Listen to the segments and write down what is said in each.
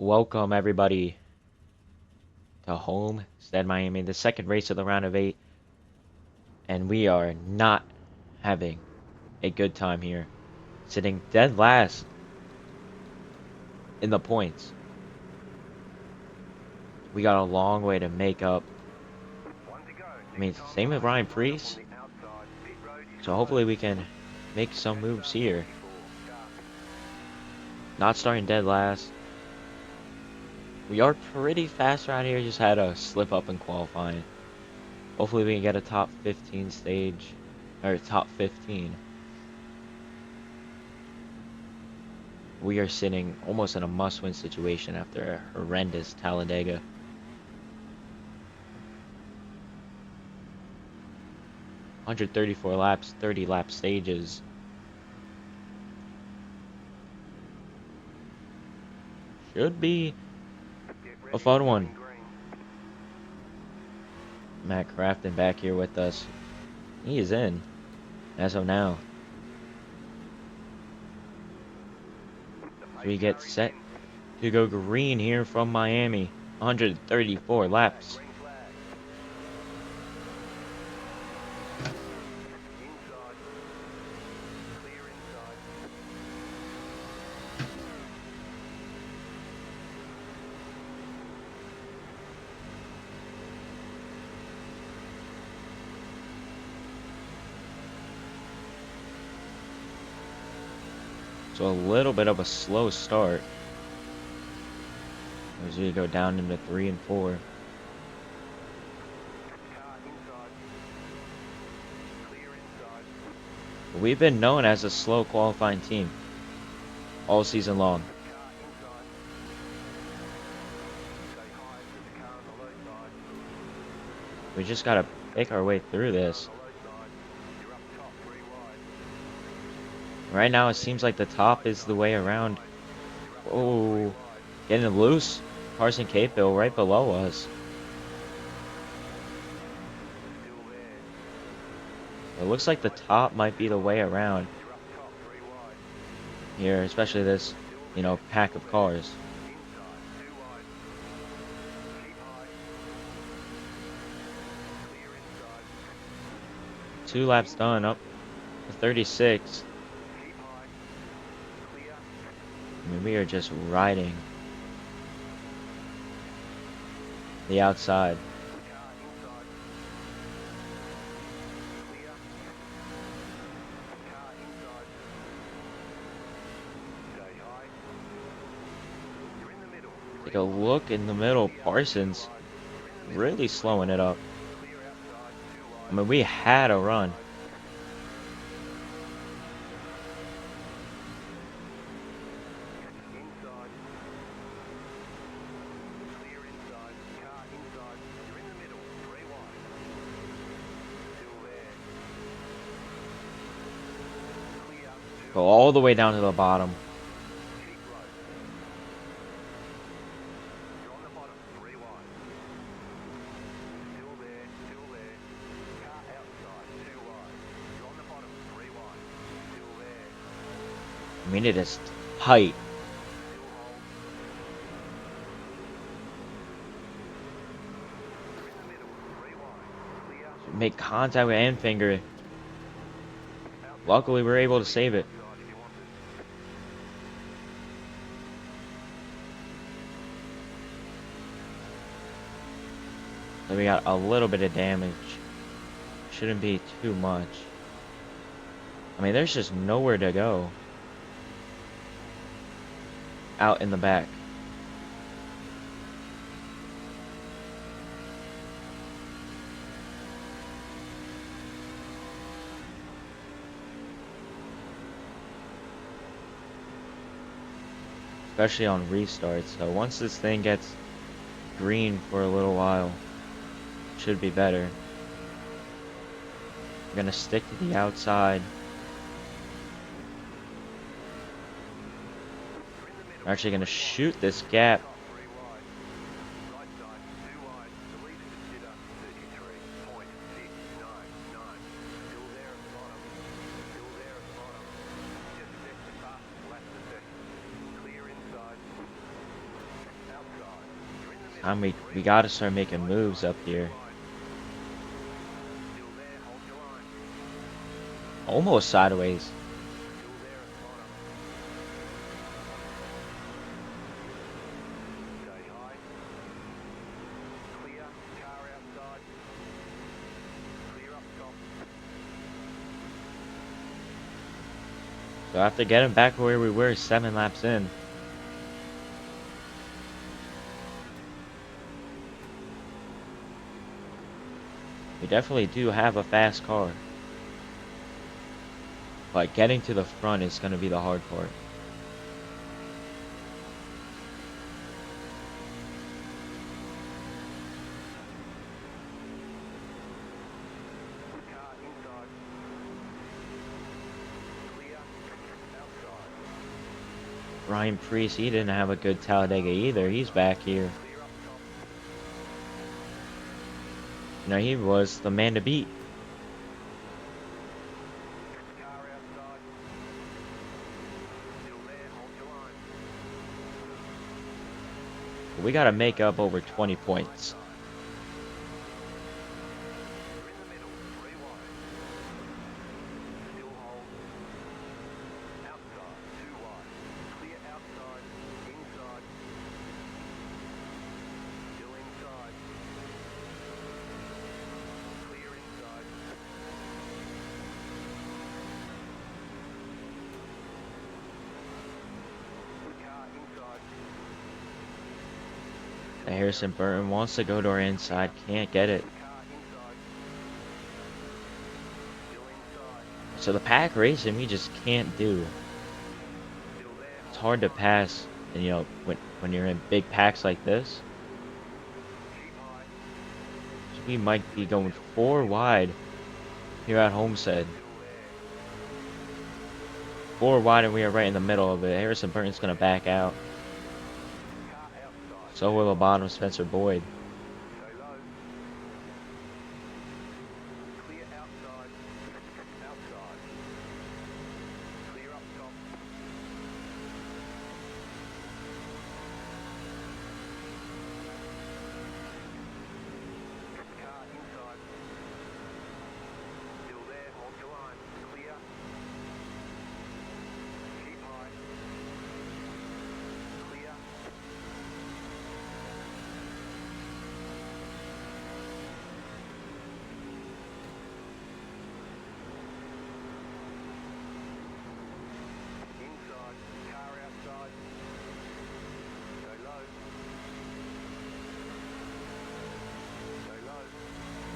Welcome everybody to Homestead Miami, the second race of the round of 8, and we are not having a good time here, sitting dead last in the points. We got a long way to make up. I mean, same with Ryan Preece, so hopefully we can make some moves here. Not starting dead last. We are pretty fast around here, just had a slip up in qualifying. Hopefully we can get a top 15 stage, or top 15. We are sitting almost in a must-win situation after a horrendous Talladega. $134 laps, 30 lap stages. Should be a fun one. Matt Crafton back here with us. He is in as of now. So we get set to go green here from Miami. 134 laps. So a little bit of a slow start as we go down into 3 and 4. We've been known as a slow qualifying team all season long. We just gotta pick our way through this. Right now it seems like the top is the way around. Oh, getting loose. Carson Capehill right below us. It looks like the top might be the way around here, especially this, pack of cars. Two laps done, up to 36. I mean, we are just riding the outside. Take a look in the middle. Parsons really slowing it up. I mean, we had a run. Go all the way down to the bottom. I mean, it is tight. Make contact with Anfinger. Luckily, we were able to save it. So we got a little bit of damage. Shouldn't be too much. I mean, there's just nowhere to go out in the back. Especially on restarts. So once this thing gets green for a little while, it should be better. We're gonna stick to the outside. We're actually gonna shoot this gap. Time we gotta start making moves up here. Almost sideways. So after getting back where we were 7 laps in, we definitely do have a fast car. But getting to the front is going to be the hard part. Ryan Priest, he didn't have a good Talladega either. He's back here. You know, he was the man to beat. We got to make up over 20 points. Harrison Burton wants to go to our inside, can't get it. So the pack racing we just can't do. It's hard to pass, and you know, when you're in big packs like this. So we might be going 4 wide here at Homestead. 4 wide, and we are right in the middle of it. Harrison Burton's gonna back out. So will the bottom Spencer Boyd.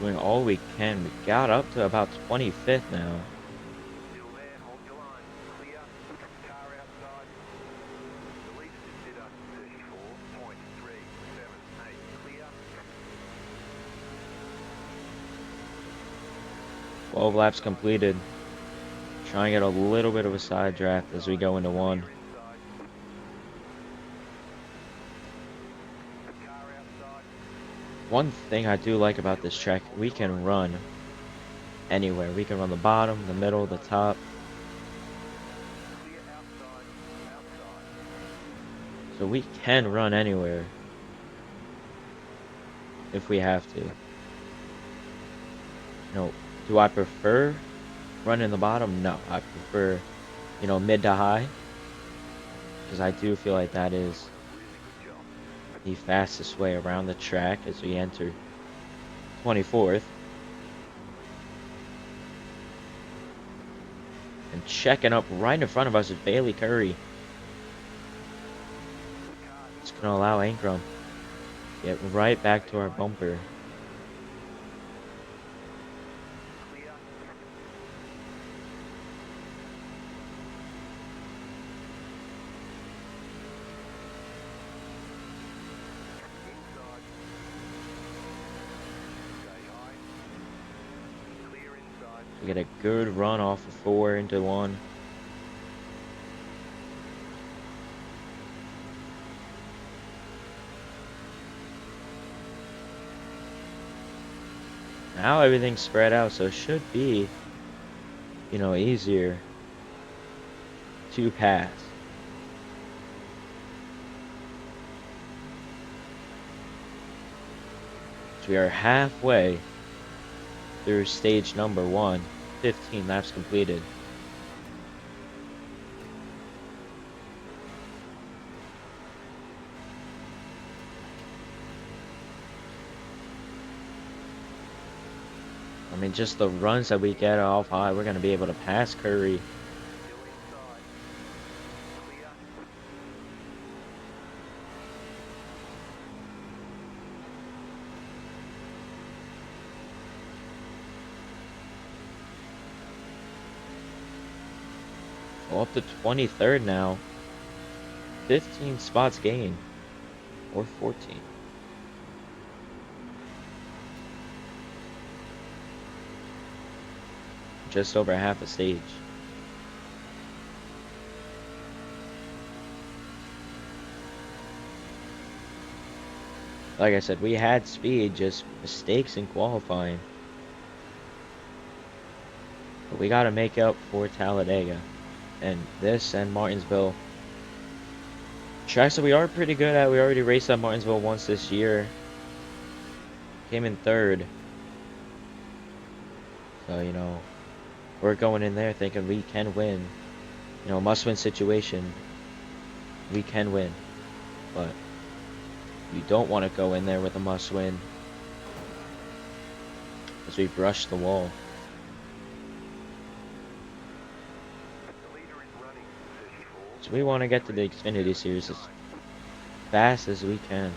Doing all we can. We got up to about 25th now. Twelve laps completed. Trying to get a little bit of a side draft as we go into one. One thing I do like about this track, we can run anywhere. We can run the bottom, the middle, the top. So we can run anywhere if we have to. You know, do I prefer running the bottom? No, I prefer, you know, mid to high, because I do feel like that is the fastest way around the track as we enter 24th. And checking up right in front of us is Bailey Curry. It's going to allow Ankrum to get right back to our bumper. We get a good run off of 4 into 1. Now everything's spread out, so it should be, you know, easier to pass. So we are halfway through stage number 1. 15 laps completed. I mean, just the runs that we get off high, we're going to be able to pass Curry. Well, up to 23rd now. 15 spots gained. Or 14. Just over half a stage. Like I said, we had speed, just mistakes in qualifying. But we got to make up for Talladega. And this and Martinsville. Tracks that we are pretty good at. We already raced at Martinsville once this year. Came in 3rd. So, you know, we're going in there thinking we can win. You know, must-win situation. We can win. But you don't want to go in there with a must-win. As we brush the wall. So we want to get to the Xfinity Series as fast as we can.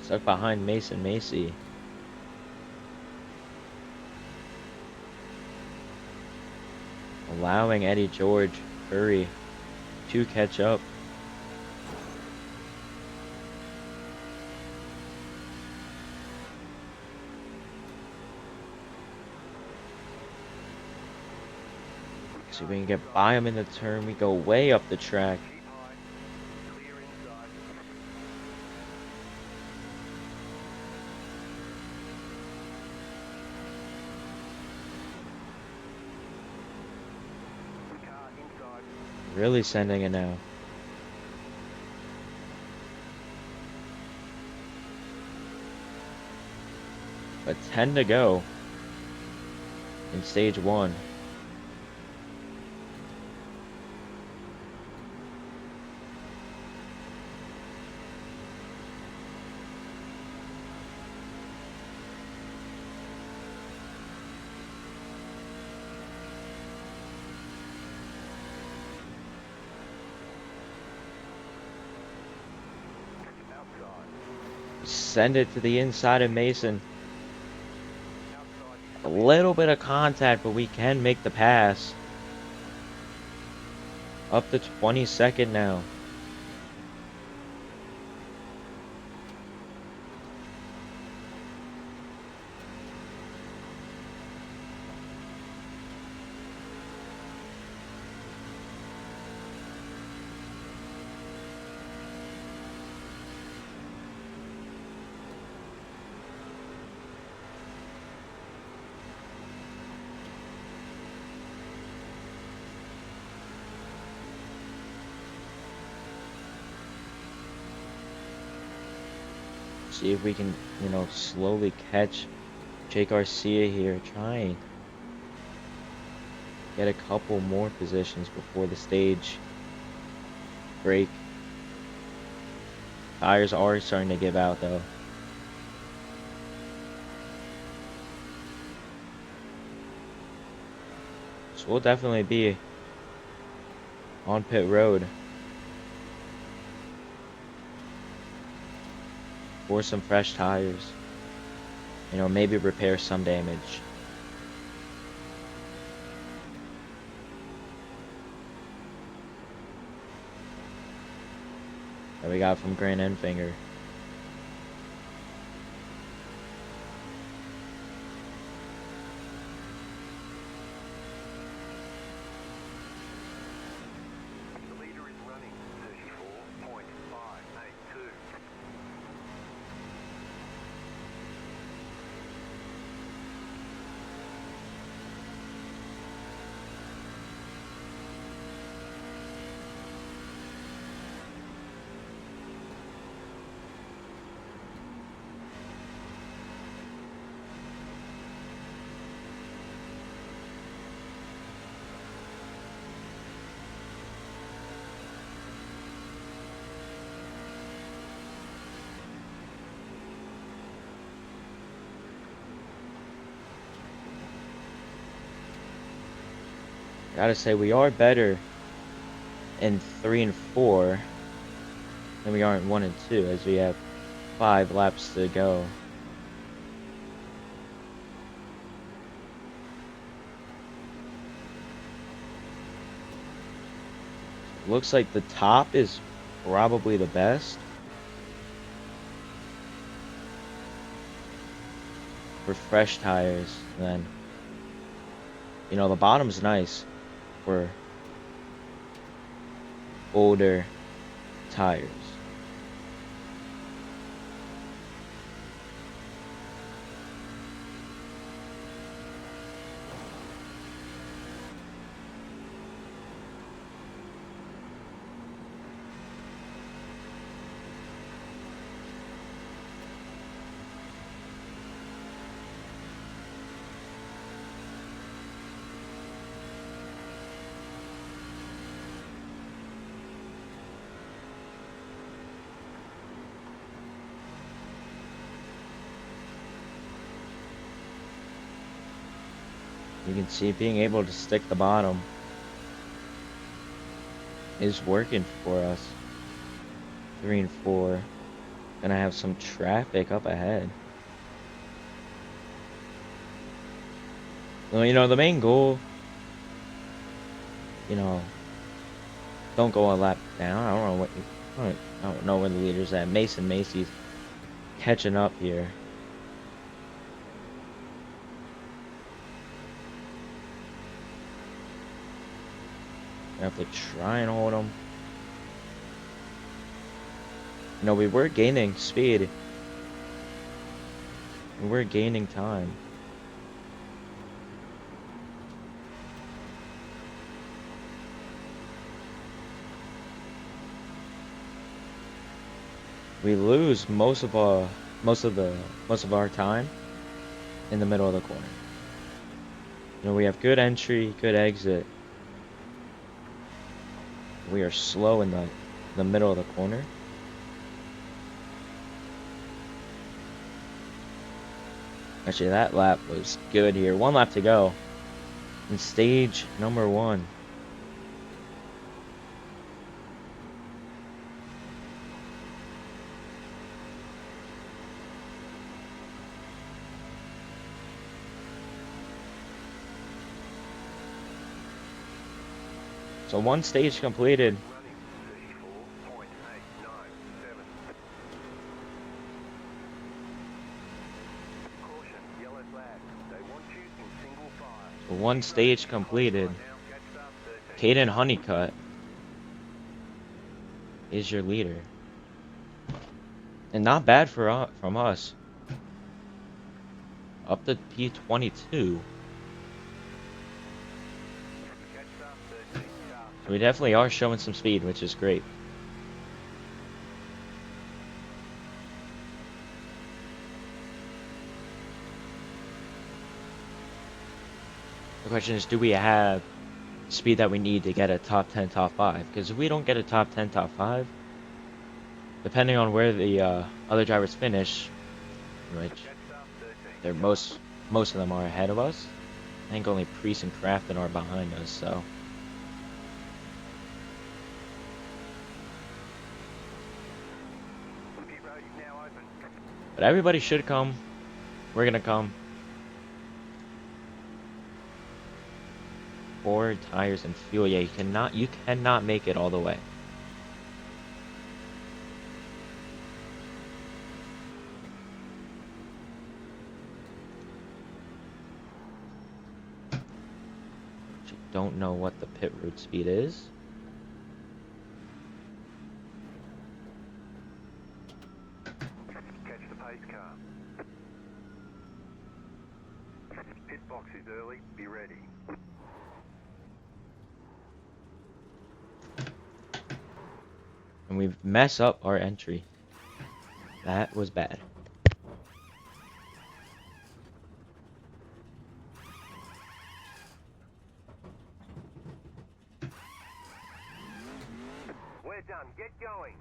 Stuck behind Mason Macy. Allowing Eddie George Curry to catch up. See if we can get by him in the turn. We go way up the track. Really sending it now. But 10 to go in stage 1. Send it to the inside of Mason. A little bit of contact, but we can make the pass. Up to 22nd now. See if we can, you know, slowly catch Jake Garcia here, trying get a couple more positions before the stage break. Tires are starting to give out though. So we'll definitely be on pit road for some fresh tires. You know, maybe repair some damage. That we got from Grant Enfinger. Gotta say, we are better in 3 and 4 than we are in 1 and 2, as we have 5 laps to go. Looks like the top is probably the best for fresh tires. And then, you know, the bottom's nice for older tires. You can see being able to stick the bottom is working for us. 3 and 4. Gonna have some traffic up ahead. Well, you know, the main goal, you know, don't go a lap down. I don't know what I don't know where the leader's at. Macy's catching up here. I have to try and hold him. You know, we were gaining speed. We were gaining time. We lose most of our time in the middle of the corner. You know, we have good entry, good exit. We are slow in the middle of the corner. Actually, that lap was good here. 1 lap to go in stage number 1. So 1 stage completed. So 1 stage completed. Caden Honeycutt is your leader. And not bad from us. Up to P22. So we definitely are showing some speed, which is great. The question is, do we have speed that we need to get a top 10, top 5? Because if we don't get a top 10, top 5, depending on where the other drivers finish, which they're most of them are ahead of us. I think only Priest and Crafton are behind us, so. But everybody should come. We're gonna come. 4 tires and fuel. Yeah, you cannot make it all the way. Don't know what the pit road speed is. Catch the pace car. Pit box is early, be ready. And we mess up our entry. That was bad. We're done, get going.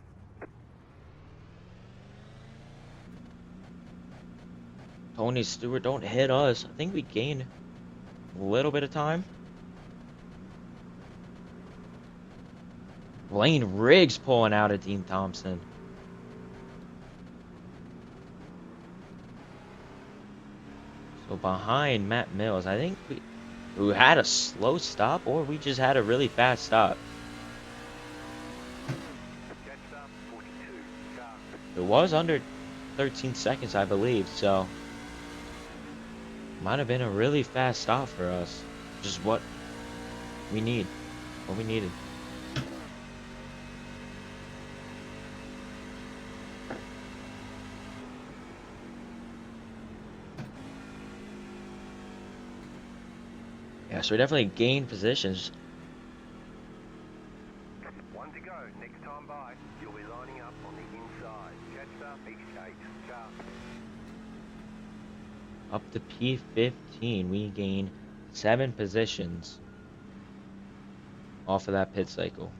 Tony Stewart, don't hit us. I think we gained a little bit of time. Blaine Riggs pulling out of Dean Thompson. So behind Matt Mills, I think we had a slow stop or we just had a really fast stop. It was under 13 seconds, I believe, so might have been a really fast stop for us. Just what we need, what we needed. Yeah, so we definitely gained positions. One to go. Next time by, you'll be lining up on the inside. Catch up, each gate. Sharp. Up to P15, we gain 7 positions off of that pit cycle.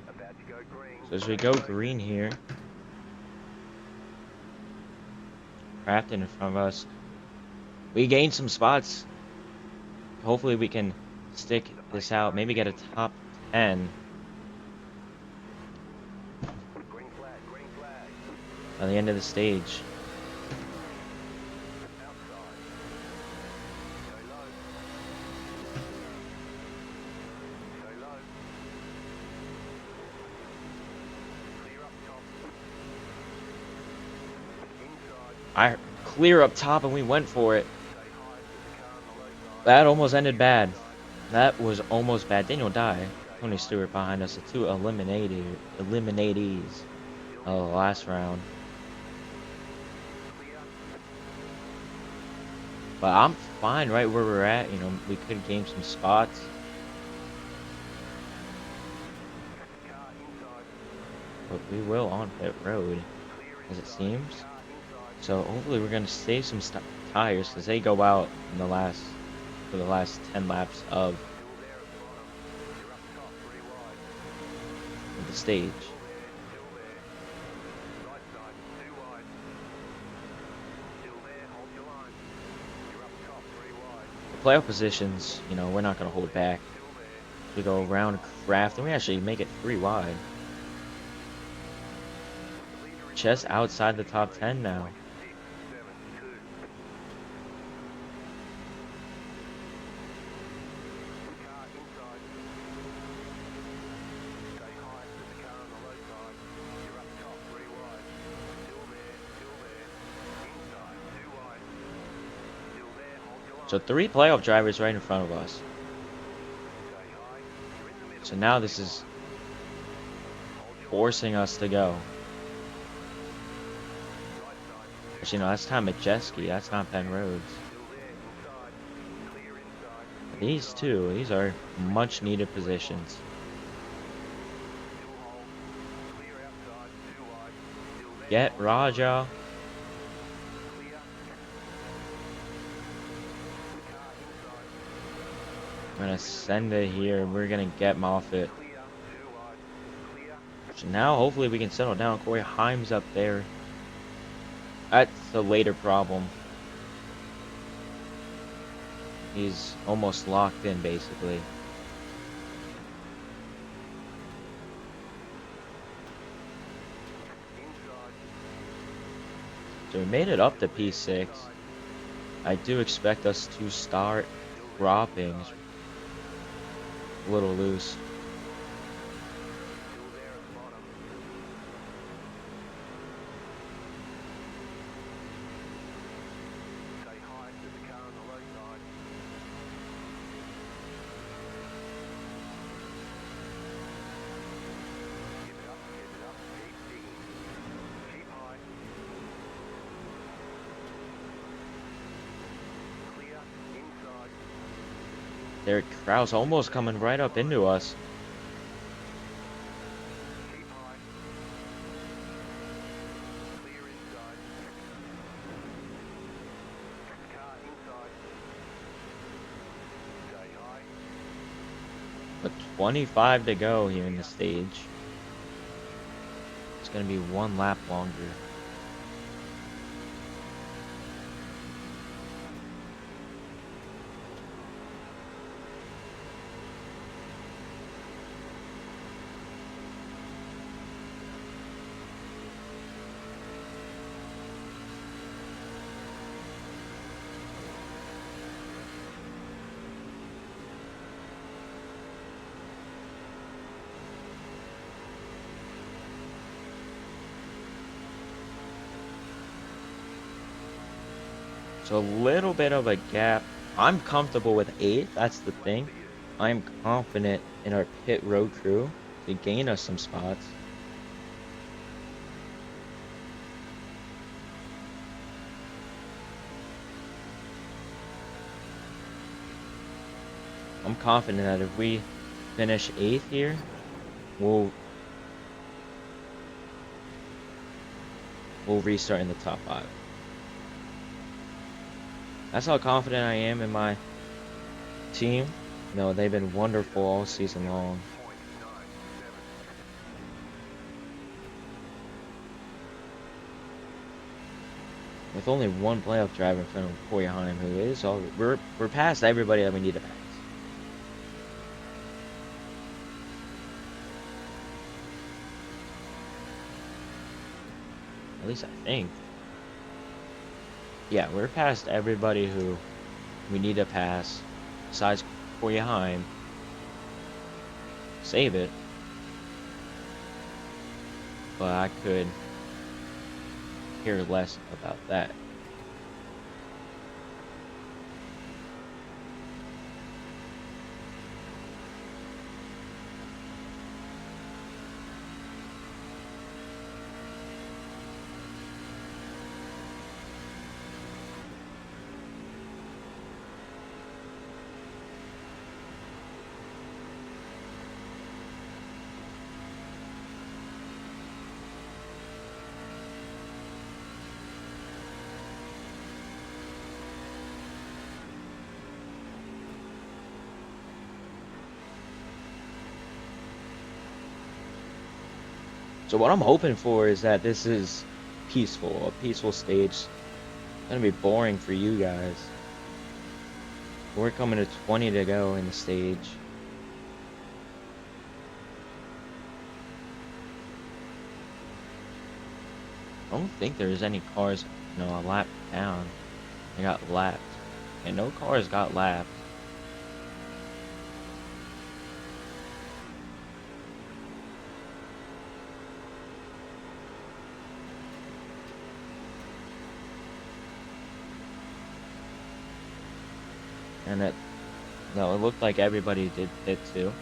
About to go green. So as we go green here, Crafton in front of us, we gained some spots. Hopefully we can stick this out, maybe get a top 10 Green flag, green flag. by the end of the stage. Outside. Go low. Go low. Clear up top. Inside. I clear up top and we went for it. Stay high with the car on the low side. That almost ended bad. That was almost bad. Daniel died. Tony Stewart behind us, the 2 eliminatees of the last round. Clear. But I'm fine right where we're at. You know, we could gain some spots. Car inside. But we will on pit road, Clear as it inside. seems. Car inside. So hopefully we're gonna save some tires because they go out in the last 10 laps of Still there at the bottom. You're up top, 3 wide. the stage. Still there. Right side, 2 wide. Still there, hold your line. You're up top, 3 wide. The playoff positions, you know, we're not gonna hold back. Still there. We go around Craft and we actually make it 3 wide. Leader is Just outside the top 10 now. 6, 7, 2. Car inside. Stay high with the car on the low side. You're up top, 3 wide. Still there, still there. Inside, 2 wide. Still there, hold your line. So 3 playoff drivers right in front of us. Stay high. You're in the middle. So now this is Hold your forcing us to go. right side. Actually, no, that's Tom Majeski. That's not Ben Rhodes. Still there, inside. Clear inside. These two, these are much needed positions. Still hold. Clear outside, 2 wide. Still there. Get hold Raja. clear. Car inside. I'm gonna send it here. We're gonna get Moffitt. Clear, 2 wide. Clear. So now hopefully we can settle down. Corey Himes up there. That's the later problem. He's almost locked in basically. Inside. So we made it up to P6. I do expect us to start dropping a little loose. Still there at the bottom. Stay high with the car on the low side. Their crowd's almost coming right up into us. Keep high. Clear inside. Car inside. Stay high. But 25 to go here in the stage. It's gonna be one lap longer. So a little bit of a gap. I'm comfortable with 8th, that's the thing. I'm confident in our pit road crew to gain us some spots. I'm confident that if we finish 8th here, we'll restart in the top 5. That's how confident I am in my team. No, they've been wonderful all season long. With only one playoff driver in front of Koyheim, who is all we're past everybody that we need to pass. At least I think. Yeah, we're past everybody who we need to pass, besides Koyheim. Save it. But I could care less about that. So what I'm hoping for is that this is peaceful, a peaceful stage. It's gonna be boring for you guys. We're coming to 20 to go in the stage. I don't think there's any cars, a lap down. They got lapped. And no cars got lapped. And it looked like everybody did it too.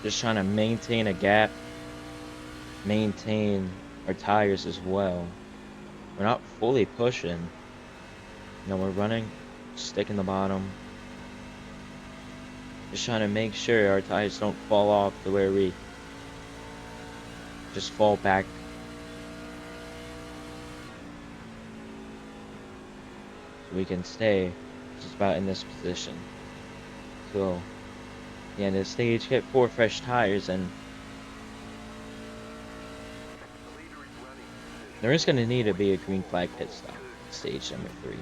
Just trying to maintain a gap, maintain our tires as well. We're not fully pushing. We're running, stick in the bottom. Just trying to make sure our tires don't fall off to where we just fall back. So we can stay just about in this position. So the end of the stage, get 4 fresh tires, and there is going to need to be a green flag pit stop. stage number 3.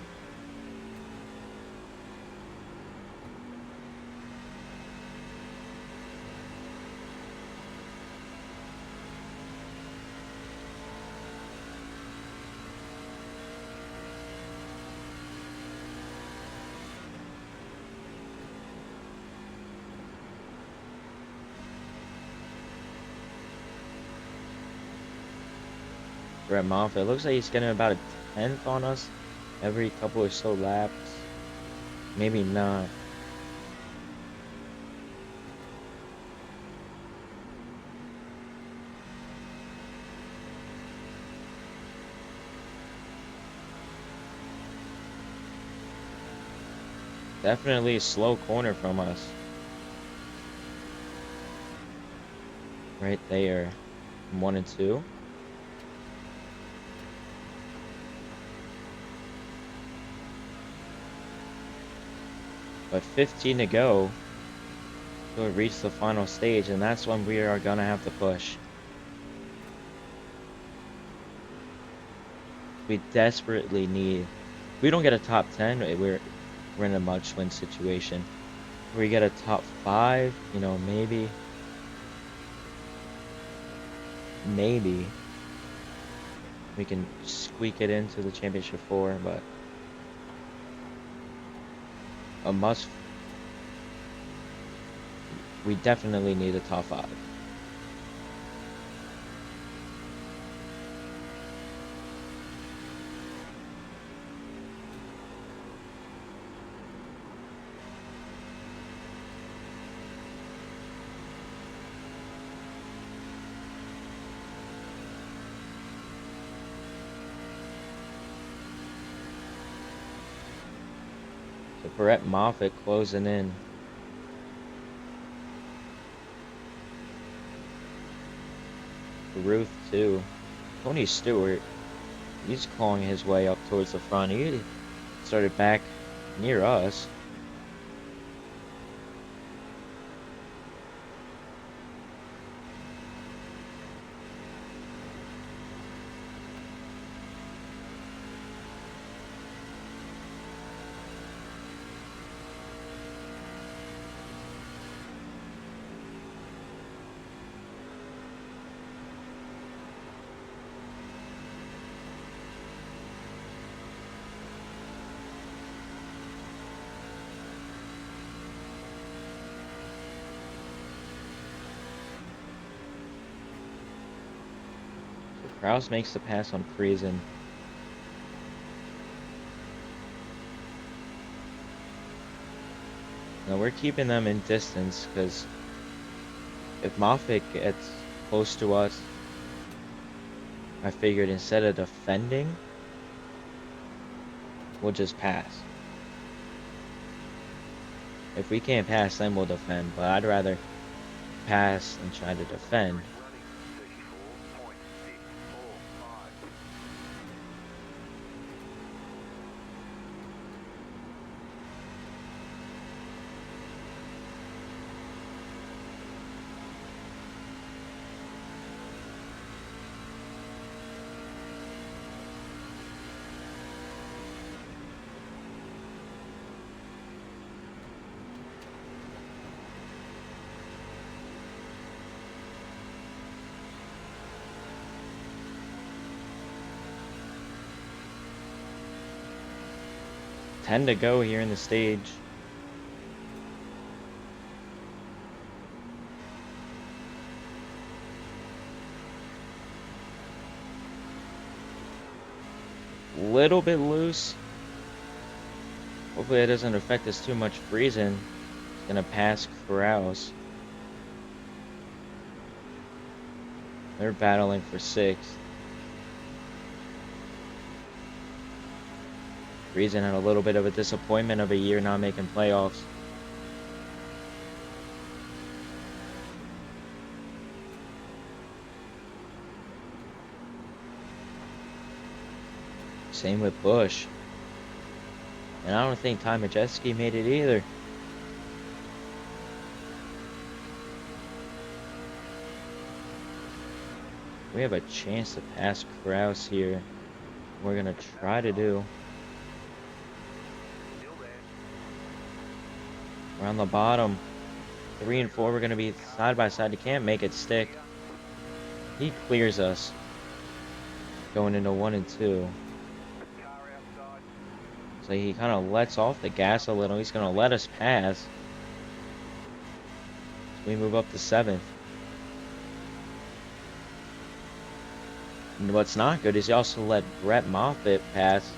Brett Moffitt, it looks like he's getting about a 10th on us every couple or so laps. Maybe not. Definitely a slow corner from us. Right there. 1 and 2. But 15 to go. We'll reach the final stage, and that's when we are gonna have to push. We desperately need. If we don't get a top 10, we're in a must-win situation. If we get a top 5, you know, maybe we can squeak it into the championship 4, but a must. We definitely need a top 5. So Brett Moffitt closing in. Ruth too. Tony Stewart, he's clawing his way up towards the front. He started back near us. Kraus makes the pass on Friesen. Now we're keeping them in distance because if Moffitt gets close to us, I figured instead of defending, we'll just pass. If we can't pass, then we'll defend, but I'd rather pass and try to defend. 10 to go here in the stage. Little bit loose. Hopefully it doesn't affect us too much. Friesen is gonna pass Kraus. They're battling for 6th. Friesen had a little bit of a disappointment of a year not making playoffs. Same with Busch. And I don't think Ty Majeski made it either. We have a chance to pass Kraus here. We're going to try to do. We're on the bottom. 3 and 4, we're going to be side by side. He can't make it stick. He clears us. Going into 1 and 2. Car outside. So he kind of lets off the gas a little. He's going to let us pass. So we move up to 7th. And what's not good is he also let Brett Moffitt pass.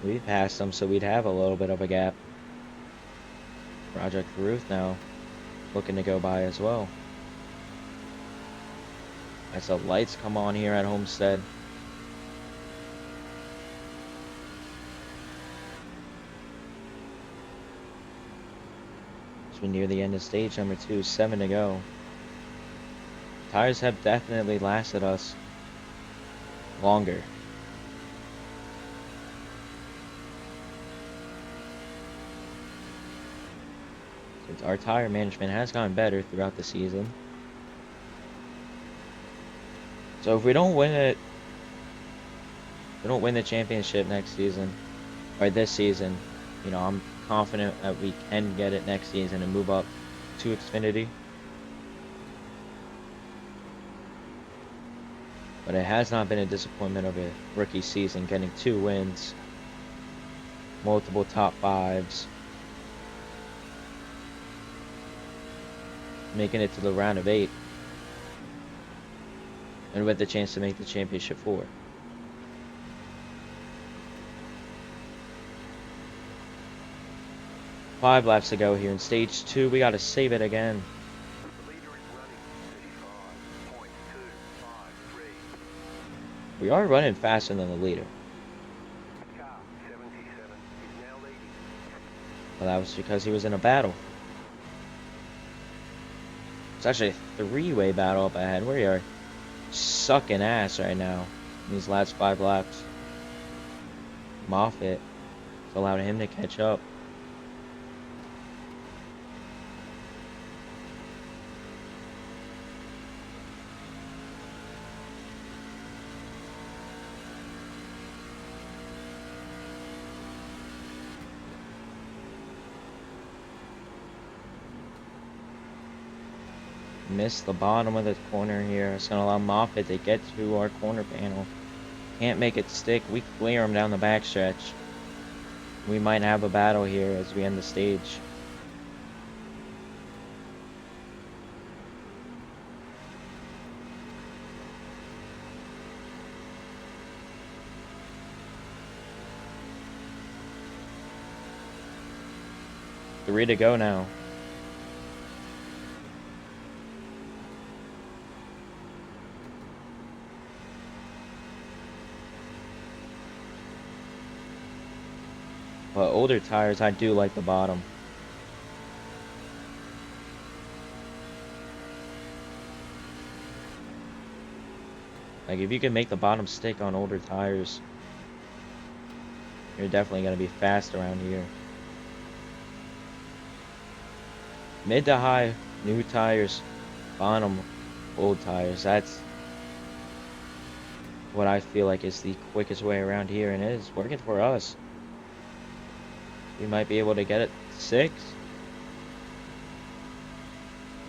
We passed him, so we'd have a little bit of a gap. Project Ruth now looking to go by as well. As the lights come on here at Homestead. As we near the end of stage number 2, 7 to go. Tires have definitely lasted us longer. Since our tire management has gotten better throughout the season. So if we don't win it, we don't win the championship next season, or this season, you know, I'm confident that we can get it next season and move up to Xfinity. But it has not been a disappointment of a rookie season, getting 2 wins, multiple top 5s, making it to the round of 8, and with the chance to make the championship 4. Five laps to go here in stage 2. We got to save it again. The leader is running 35.253. We are running faster than the leader. Car 77 is now leading. Well, that was because he was in a battle. It's actually a 3-way battle up ahead. We are sucking ass right now in these last 5 laps. Moffitt allowed him to catch up. Missed the bottom of the corner here. It's going to allow Moffitt to get to our corner panel. Can't make it stick. We clear him down the backstretch. We might have a battle here as we end the stage. Three to go now. But older tires, I do like the bottom. Like, if you can make the bottom stick on older tires, you're definitely going to be fast around here. Mid to high, new tires. Bottom, old tires. That's what I feel like is the quickest way around here, and it is working for us. We might be able to get it 6.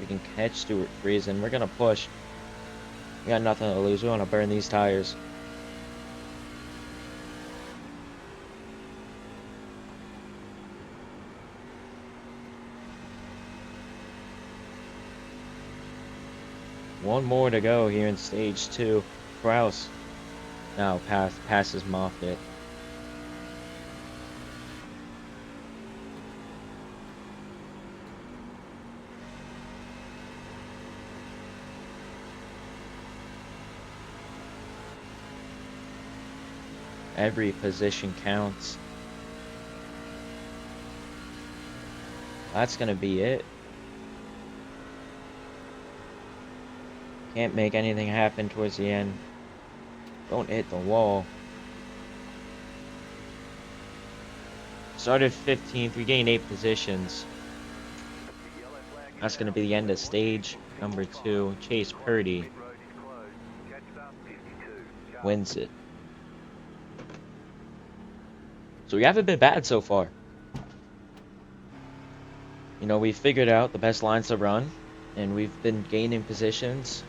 We can catch Stuart Friesen. We're gonna push. We got nothing to lose. We want to burn these tires. One more to go here in stage 2. Kraus now passes Moffitt. Every position counts. That's gonna be it. Can't make anything happen towards the end. Don't hit the wall. Started 15th. We gained 8 positions. That's gonna be the end of stage number 2. Chase Purdy wins it. So we haven't been bad so far. You know, we figured out the best lines to run, and we've been gaining positions,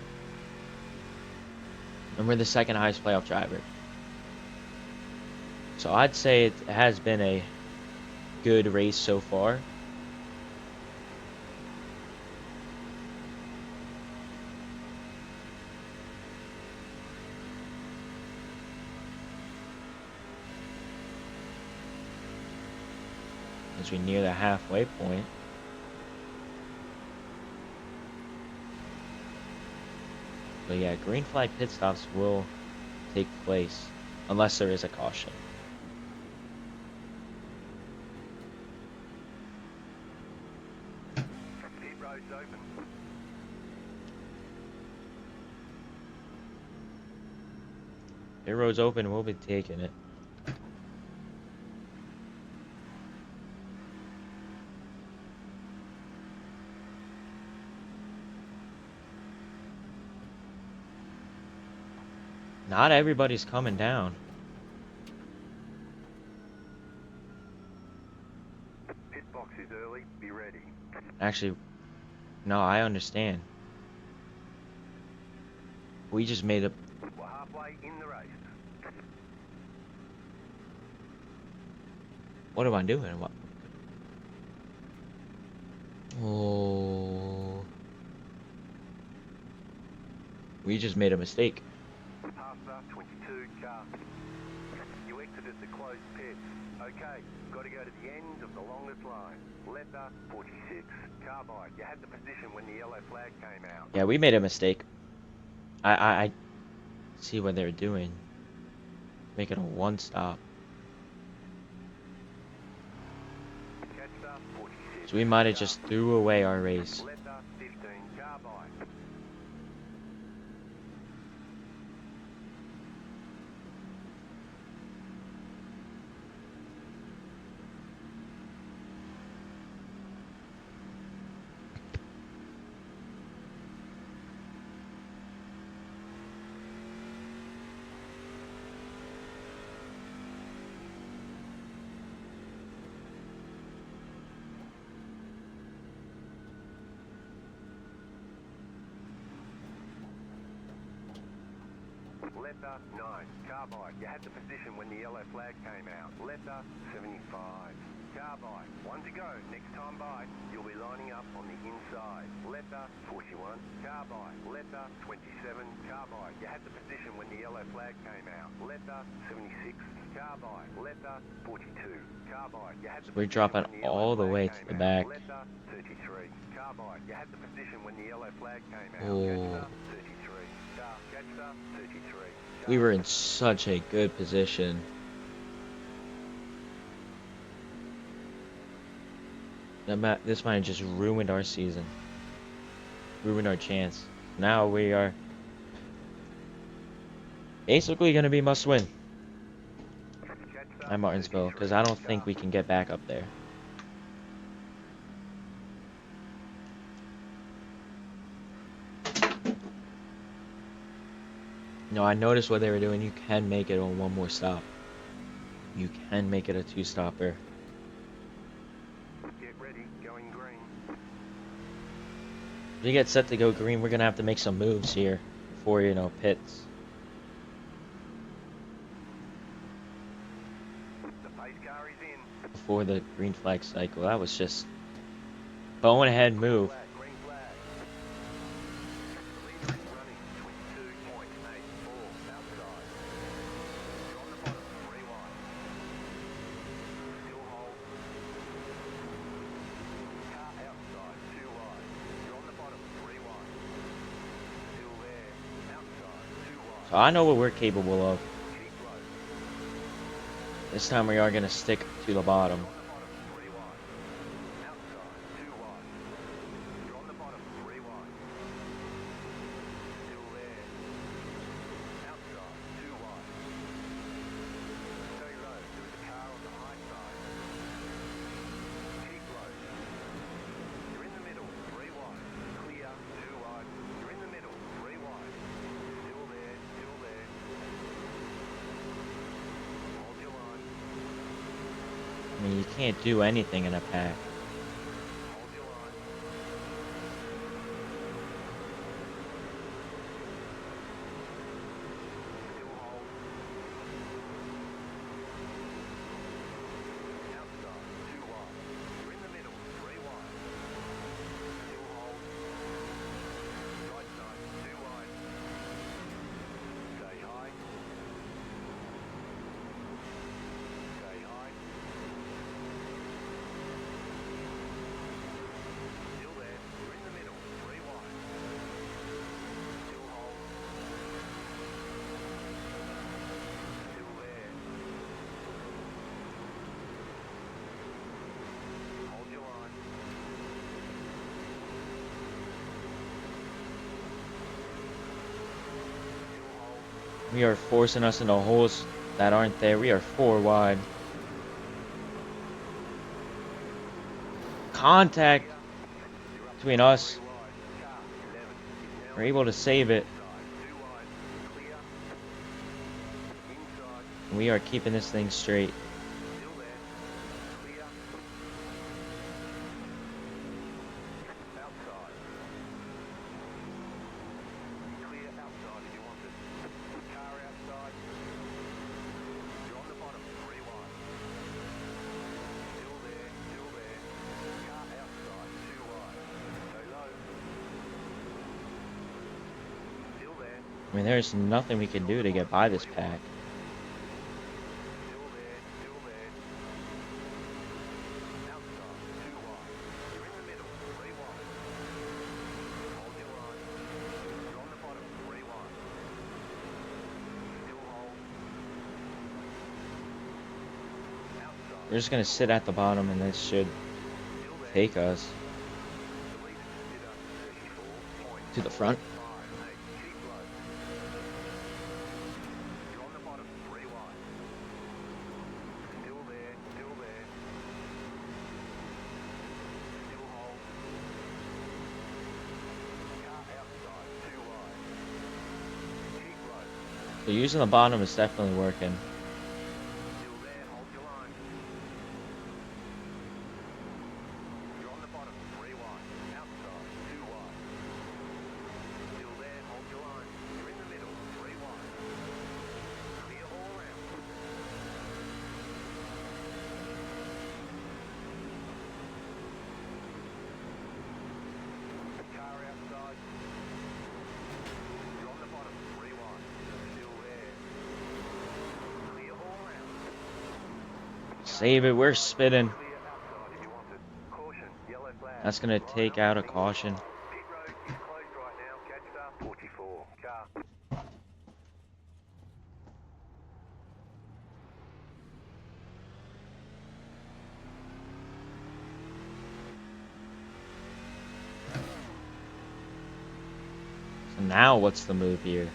and we're the second highest playoff driver. So I'd say it has been a good race so far. As we near the halfway point. But yeah, green flag pit stops will take place unless there is a caution. Pit road's open. Pit road's open, we'll be taking it. Not everybody's coming down. Pit box is early. Be ready. Actually, no, I understand. We just made a... We're halfway in the race. What am I doing? What? Oh... We just made a mistake. Passer 22 car. You exited the closed pits. Okay, got to go to the end of the longest line. Letter 46. Carbide. You had the position when the yellow flag came out. Yeah, we made a mistake. I see what they're doing. Making a one stop. Catch up 46. So we might have just threw away our race. Letter 15. Carbide. Letter 9. Carbide. You had the position when the yellow flag came out. Letter 75. Carbide. One to go. Next time by, you'll be lining up on the inside. Letter 41. Carbide. Letter 27. Carbide. You had the position when the yellow flag came out. Letter 76. Carbide. Letter 42. Carbide. You had the We're position dropping when the yellow all the flag way to came the out. back. Letter 33. Carbide. You had the position when the yellow flag came out. Oh. Catch up 33. Catch up 33. We were in such a good position. This might have just ruined our season. Ruined our chance. Now we are basically going to be must win at Martinsville, because I don't think we can get back up there. No, I noticed what they were doing. You can make it on one more stop. You can make it a two-stopper. Get ready, going green. If we get set to go green, we're going to have to make some moves here before, you know, pits. The pace car is in. Before the green flag cycle. That was just bone ahead move. Green flag. The leader is running 22.84 outside. You're on the bottom, 3 wide. Still hold. Car outside, 2 wide. You're on the bottom, 3 wide. Still there. Outside, 2 wide. So I know what we're capable of. Keep low. This time we are going to stick to the bottom. On the bottom, 3 wide. Outside, 2 wide. You're on the bottom, 3 wide. Still there. Outside, 2 wide. Stay low. There is a car on the high side. Keep low. You're in the middle, 3 wide. Clear, 2 wide. You're in the middle, 3 wide. Still there, still there. Hold your line. I mean, you can't do anything in a pack. Hold your We are forcing us into holes that aren't there. We are 4 wide. Contact between us. We're able to save it. We are keeping this thing straight. I mean, there's nothing we can do to get by this pack. We're just gonna sit at the bottom and this should take us to the front. So using the bottom is definitely working. Save it, we're spinning. That's gonna take out a caution. So now what's the move here?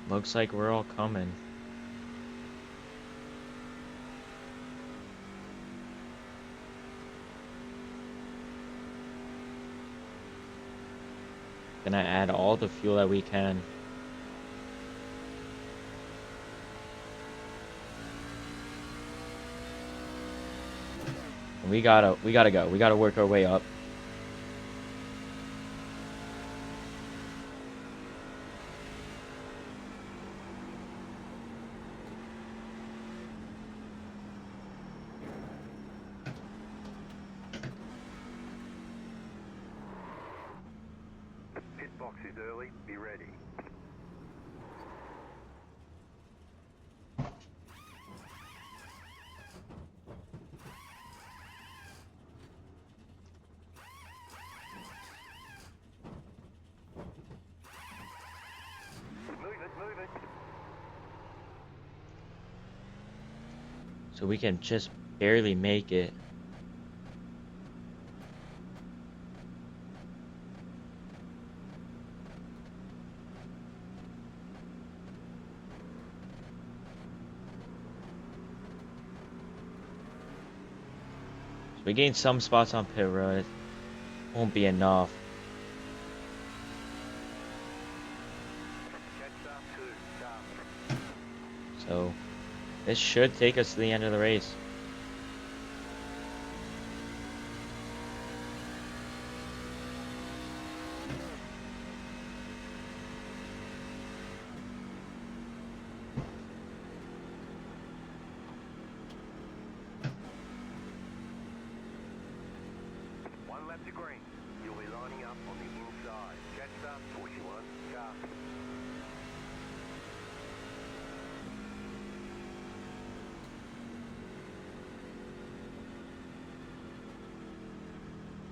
Looks like we're all coming. Gonna add all the fuel that we can. We gotta go. We gotta work our way up. Pit box is early. Be ready. Move it. So we can just barely make it. So we gained some spots on pit road. Won't be enough. So this should take us to the end of the race. One lap to green. You'll be lining up on the inside. Catch up, 41. Car.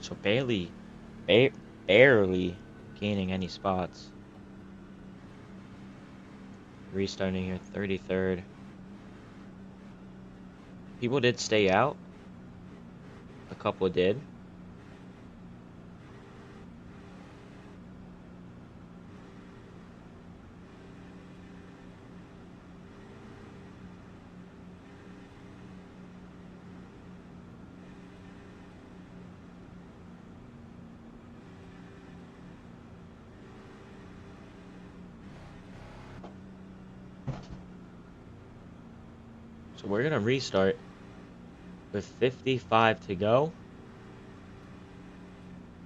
So barely gaining any spots. Restarting here, 33rd. People did stay out. A couple did. So we're gonna restart with 55 to go.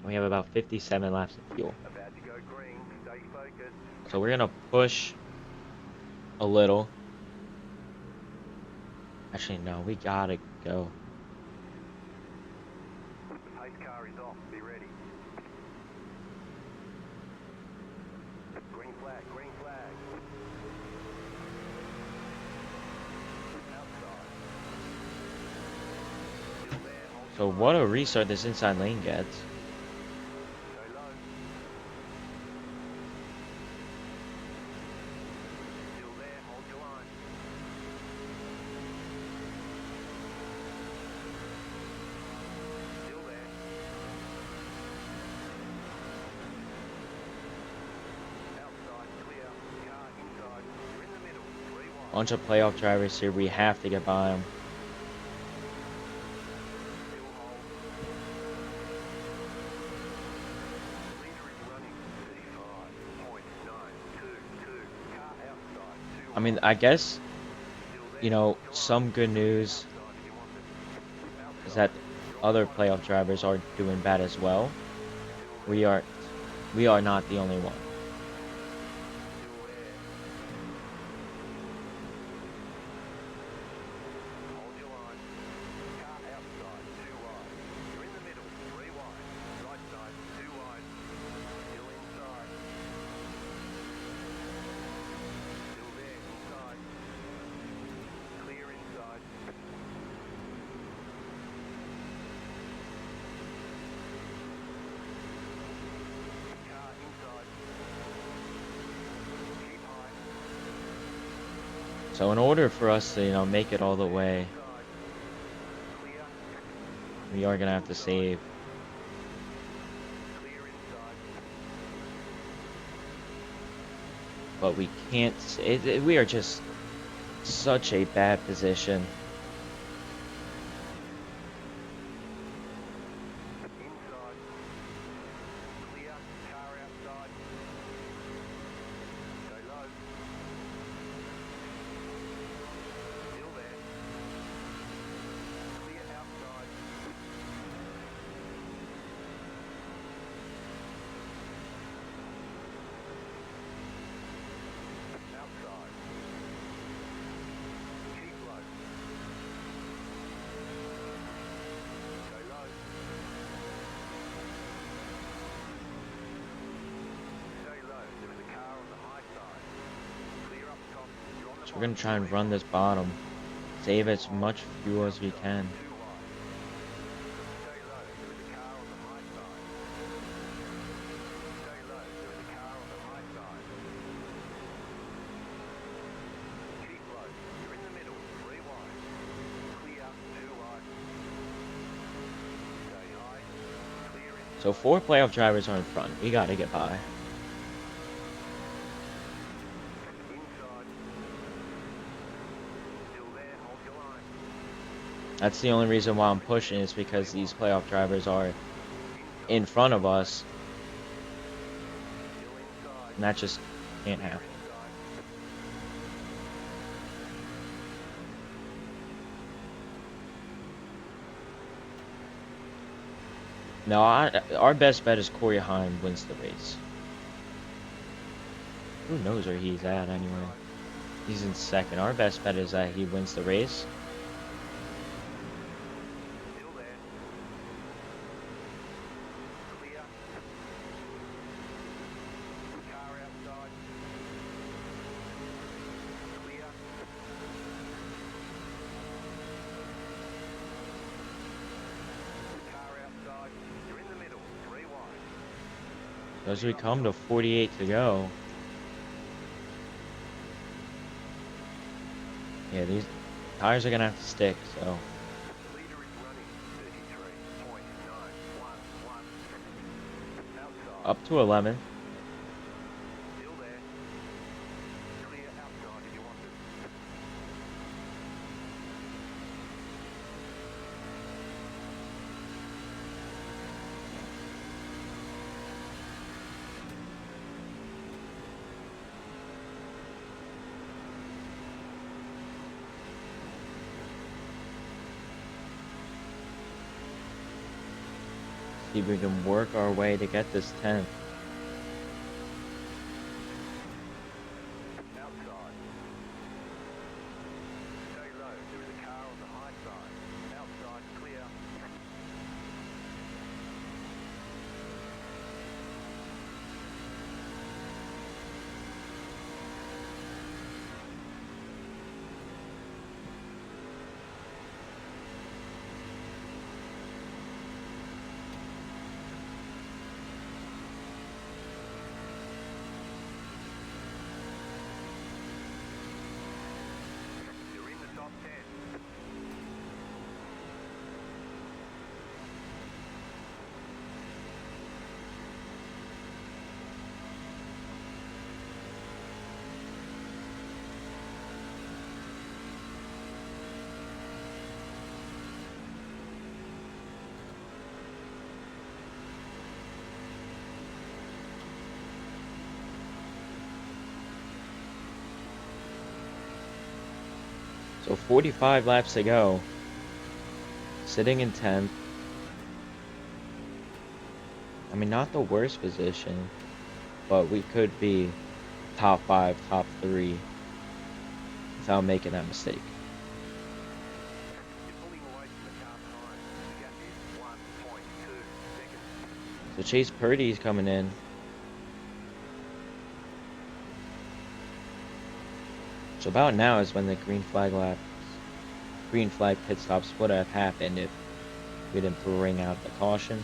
We have about 57 laps of fuel. About to go green. Stay focused. So we're gonna push a little. Actually, no, we gotta go. The pace car is off. Be ready. Green flag. Green flag. Outside. Still there. Hold So your what line. a restart this inside lane gets. Go low. Still there. Hold your line. Still there. Outside. Clear. Car inside. You're in the middle. 3 wide. Bunch of playoff drivers here. We have to get by them. Still hold. Leader is running 35.922. Car outside. 2 I mean, wide. I guess, Still there. you know, Hold your some line. good news Outside if you want it. is Outside. that You're on other the front playoff straight. drivers are doing bad as well. Still We there. are, we are not the only one. Still there. Hold your line. Car outside. 2 wide. You're in the middle. 3 wide. Right side. 2 wide. Still inside. Still there. Inside. Clear inside. Car inside. Keep high. So in order for us to, you know, make it all the way, Inside. Clear. we are gonna have to save. Clear inside. But we can't. We are just such a bad position. Inside. Clear. Car outside. Go low. Still there. Clear outside. Outside. Keep low. Go low. Stay low. There is a car on the high side. Clear up top. You're on the So we're gonna bottom. try and run this bottom, save as much fuel as we can. Too wide. Stay low. There is a car on the high side. Stay low. There is a car on the high side. Keep low. You're in the middle. 3 wide. Clear. 2 wide. Stay high. Clear in. So 4 playoff drivers are in front. We gotta get by. Inside. Still there. Hold your line. That's the only reason why I'm pushing is because these playoff drivers are in front of us, Still inside. and that just can't Clear happen. inside. No, our best bet is Corey Heim wins the race. Who knows where he's at anyway? He's in second. Our best bet is that he wins the race. Still there. Clear. Car outside. Clear. Car outside. You're in the middle. 3 wide. As we come to 48 to go. Yeah, these tires are gonna have to stick, so Leader is running 33.911. Outside. up to 11. Still there. Clear outside if you want it. See if we can work our way to get this 10th. Outside. Stay low. There is a car on the high side. Outside, clear. You're in the top 10. So 45 laps to go. Sitting in 10th. I mean, not the worst position, but we could be top 5, top 3 without making that mistake. You're pulling away from the car behind. The gap is 1.2 seconds. So Chase Purdy's coming in. So about now is when the green flag pit stops would have happened if we didn't bring out the caution.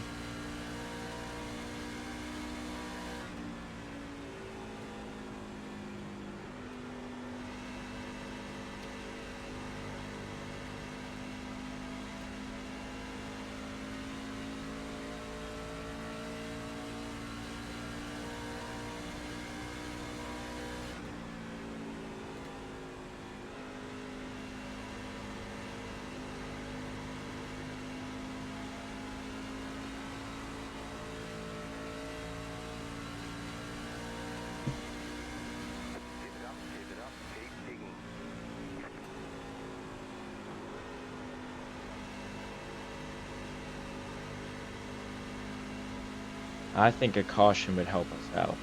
Keep it up, keep digging. I think a caution would help us out.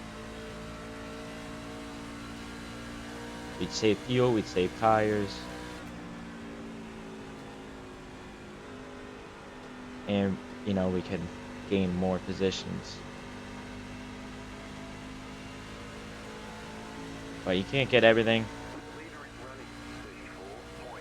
We'd save fuel, we'd save tires. And, you know, we could gain more positions. But you can't get everything. Leader is running 34.28.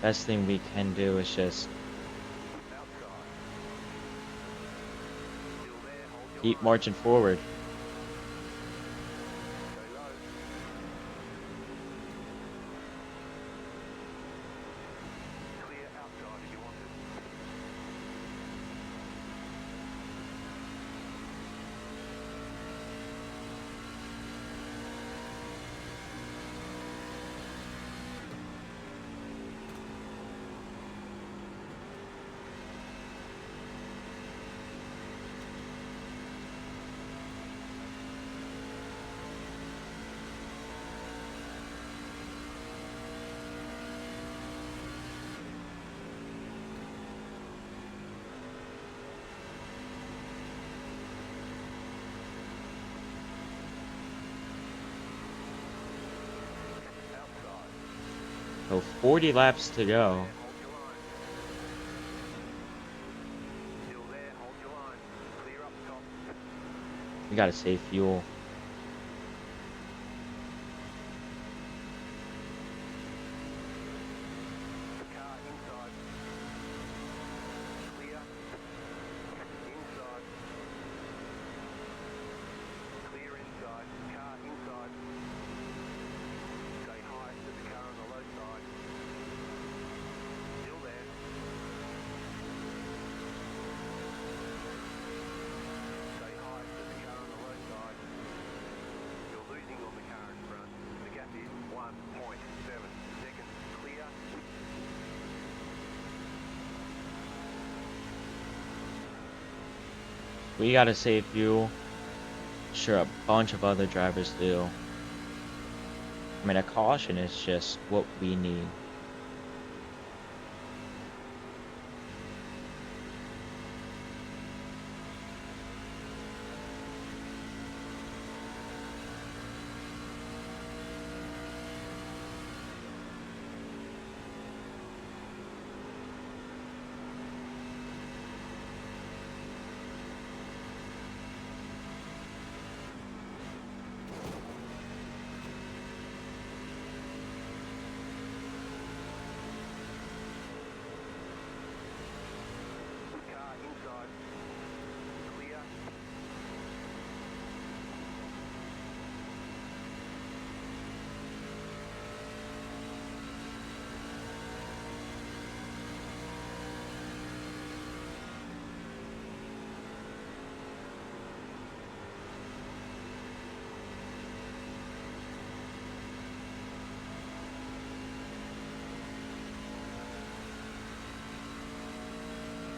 Best thing we can do is just Outside. Still there, hold your keep line. marching forward. Stay low. Clear outside if you want it. Outside. So 40 laps to go. Hold your line. Still there, hold your line. Clear up top. We gotta save fuel. Car inside. Clear. Inside. We gotta save fuel. Sure, a bunch of other drivers do. I mean, a caution is just what we need. Car inside. Clear.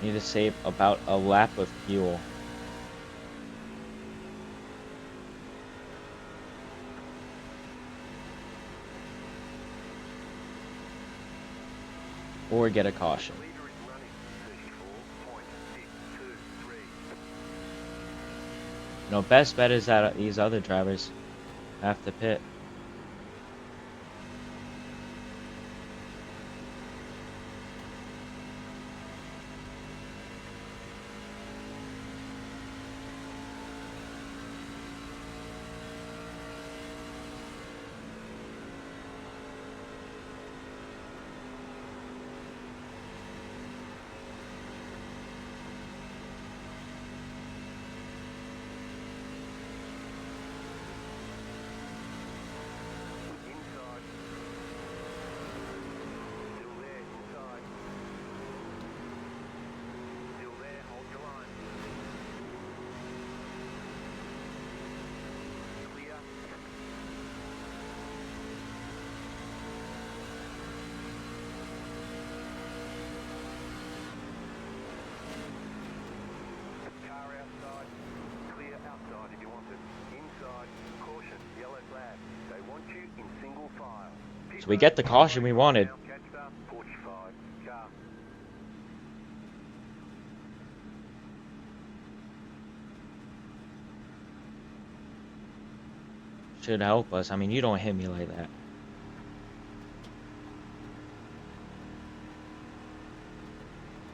Need to save about a lap of fuel. Or get a caution. Leader is running 34.623. You know, best bet is that these other drivers have to pit. Inside. Still there, inside. Still there, hold your line. Clear. Car outside. Clear outside if you want it. Inside. Caution, yellow flag. They want you in single file. So we get the caution we wanted. Catch up, 45. Car. Should help us. I mean, you don't hit me like that.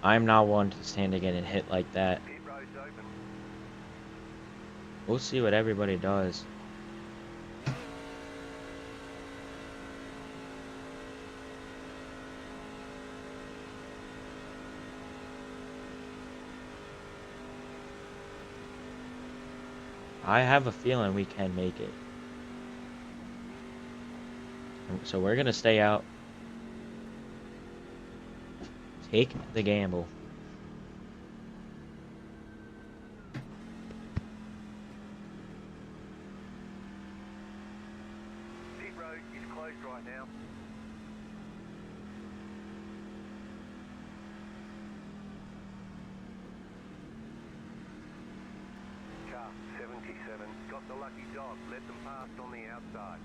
I'm not one to stand to getting hit like that. Pit road's open. We'll see what everybody does. I have a feeling we can make it. So we're gonna stay out. Take the gamble. Pit road is closed right now. Car 77. Got the lucky dog. Let them past on the outside.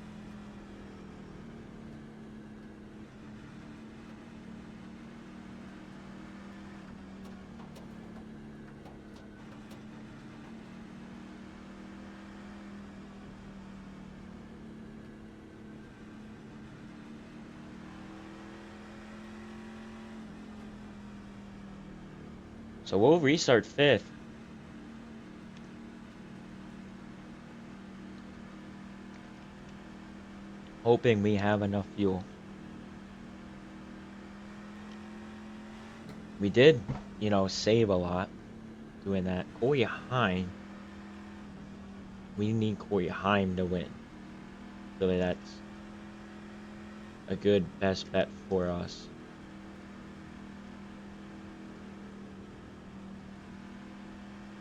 So we'll restart fifth. Hoping we have enough fuel. We did, you know, save a lot doing that. Corey Heim. We need Corey Heim to win. So that's a good best bet for us.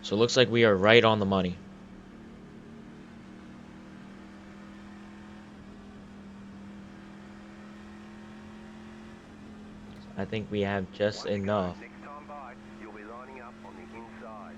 So it looks like we are right on the money. I think we have just One to go. enough. Next time by, you'll be lining up on the inside.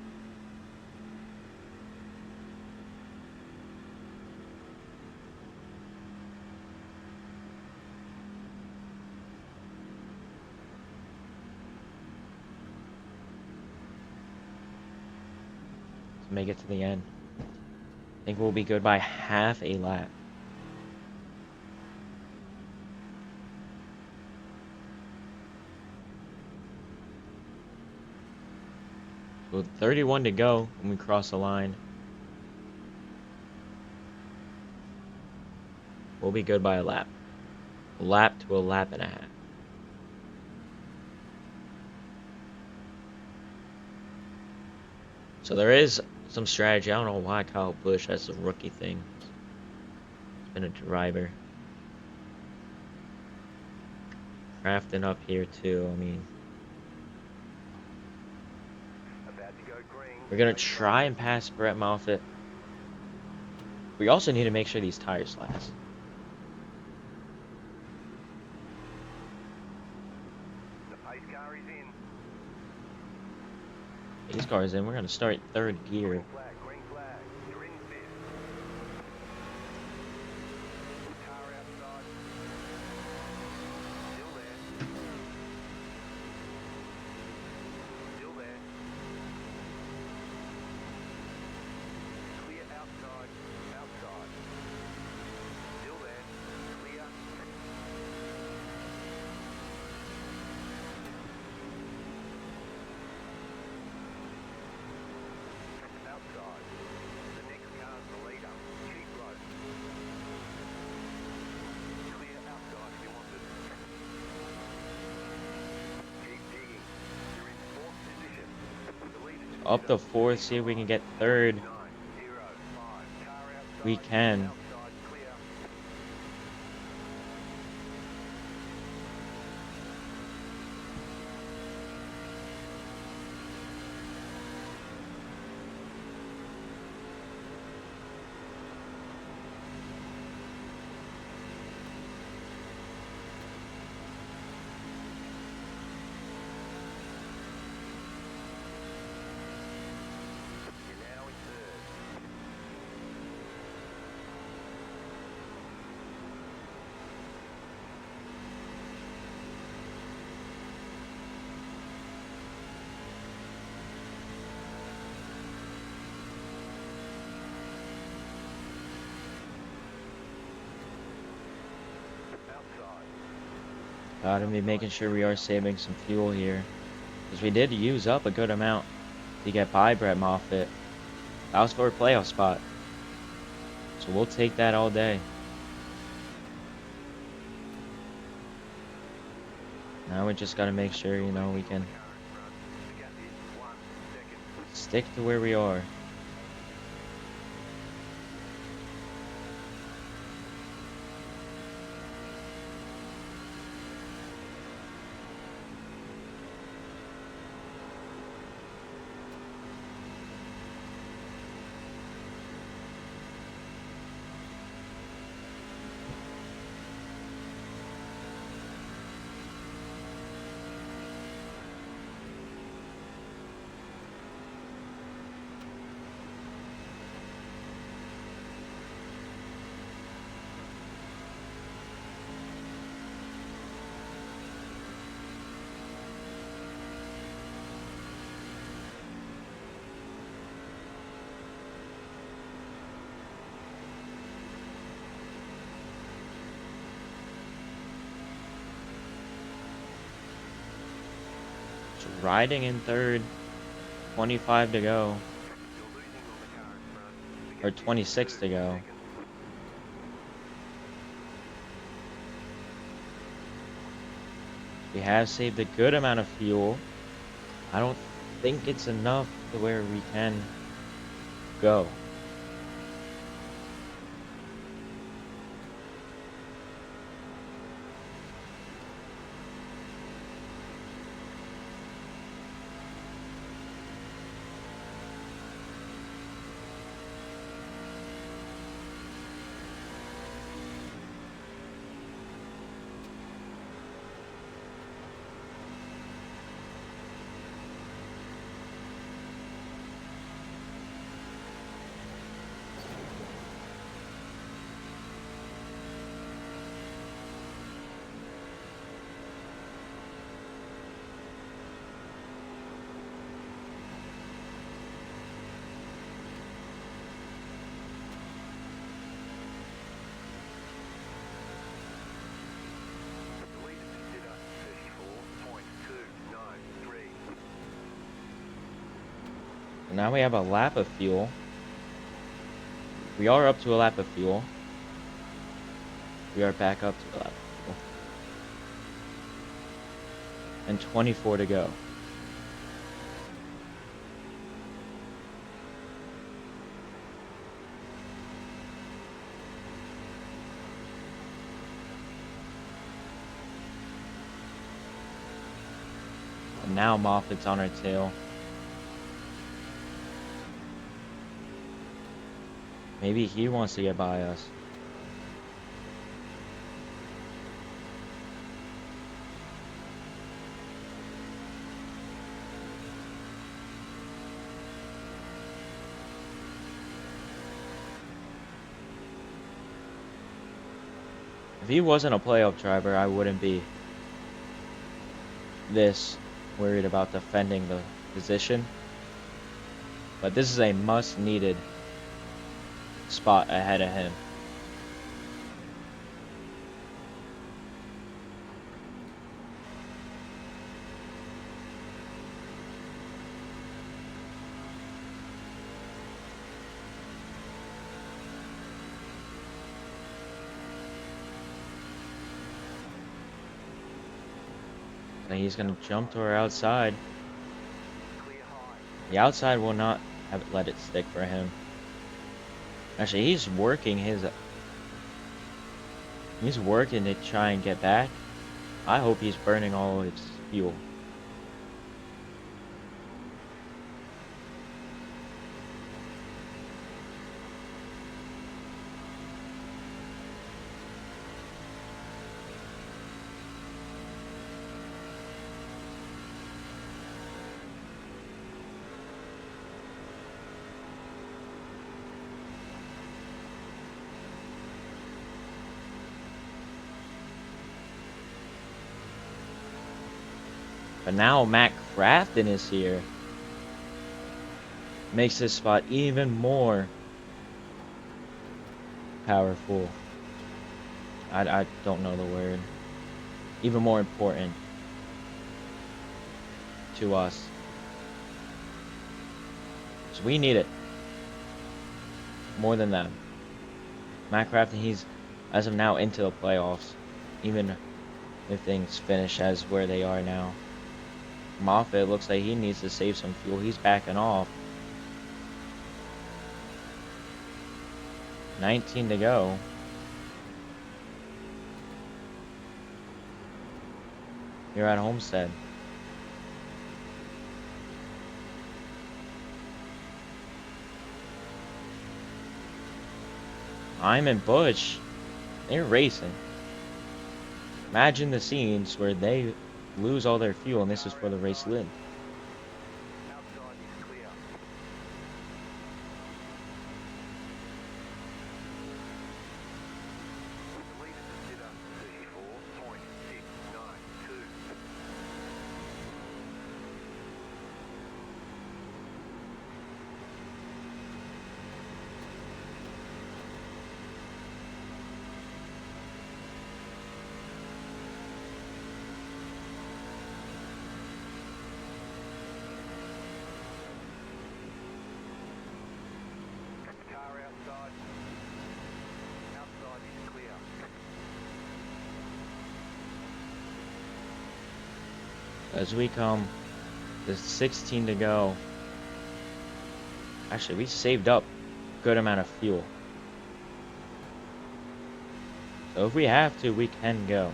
to make it to the end. I think we'll be good by half a lap. With 31 to go when we cross the line. We'll be good by a lap. A lap to a lap and a half. So there is some strategy. I don't know why Kyle Busch has a rookie thing. He's been a driver. Crafting up here too. I mean, About to go green. we're gonna try and pass Brett Moffitt. We also need to make sure these tires last. The pace car is in. These cars in. We're gonna start third gear. Green flag, green flag. You're in fifth. Car outside. Still there. Still there. Clear outside. Outside. Still there. Clear. Outside. The next car's the leader. Keep low. Clear outside if you want it. Keep digging. You're in fourth position. The leader's Up to fourth. See if we can get third. 9, 0, 5. Car outside. We can. Outside clear. You're now in third. Outside. Gotta be making sure we are saving some fuel here. Because we did use up a good amount to get by Brett Moffitt. That was for a playoff spot. So we'll take that all day. Now we just gotta make sure, you know, we can The gap is 1 second. stick to where we are. So riding in third, 25 to go, You're losing on the car in front. The or gap is 26 to 30 go. seconds. We have saved a good amount of fuel. I don't think it's enough to where we can go. So now we have a lap of fuel. We are up to a lap of fuel. We are back up to a lap of fuel. And 24 to go. And now Moffat's on our tail. Maybe he wants to get by us. If he wasn't a playoff driver, I wouldn't be this worried about defending the position. But this is a must-needed spot ahead of him. So he's going to jump to our outside. The outside will not let it stick for him. Actually, he's working to try and get back. I hope he's burning all of his fuel. But now Matt Crafton is here. Makes this spot even more powerful. I don't know the word. Even more important to us. So we need it. More than them. Matt Crafton, he's as of now into the playoffs. Even if things finish as where they are now. Moffitt looks like he needs to save some fuel. He's backing off. 19 to go. Here at Homestead. I'm in Bush. They're racing. Imagine the scenes where they lose all their fuel, and this is for the race lid. Outside is clear. The leader consider 34.692. Car outside. Outside is clear. As we come, there's 16 to go. Actually, we saved up a good amount of fuel. So if we have to, we can go.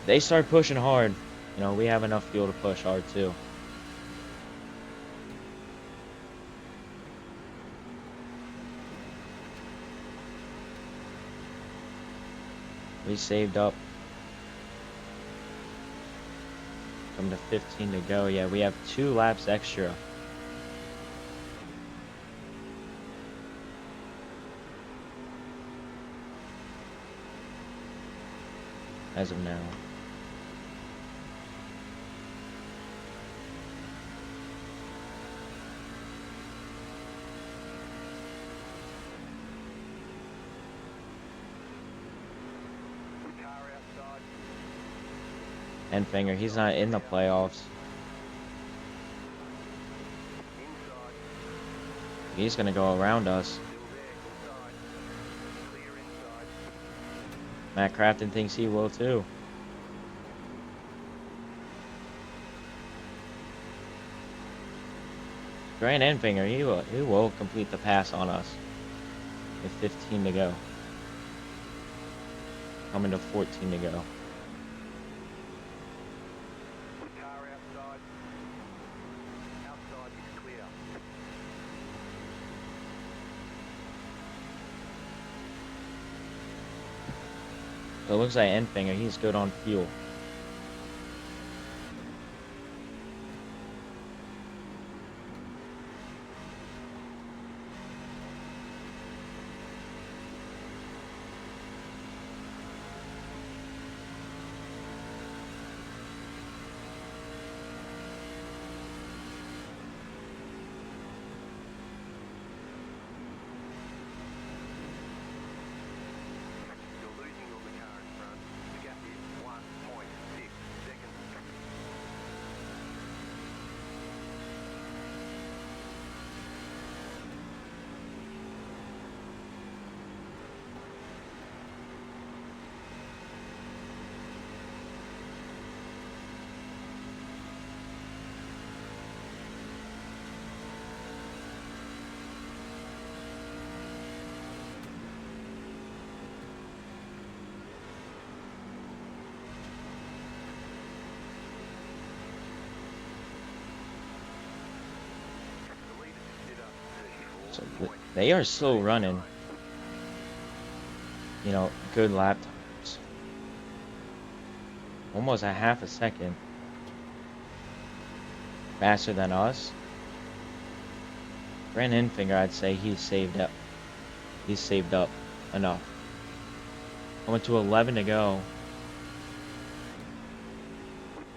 They start pushing hard. You know, we have enough fuel to push hard too. We saved up. Come to 15 to go. Yeah, we have 2 laps extra. As of now. Car outside. Enfinger, he's not in the playoffs. Inside. He's gonna go around us. Still there. Inside. Clear inside. Matt Crafton thinks he will too. Grant Enfinger, he will complete the pass on us with 15 to go. Coming to 14 to go. Car outside. Outside is clear. So it looks like Enfinger, he's good on fuel. You're losing on the car in front. The gap is 1.6 seconds. The leader just did a 34. So they are still running, you know, good lap times. Almost a half a second faster than us. Grant Enfinger, I'd say he's saved up. He's saved up enough. I went to 11 to go.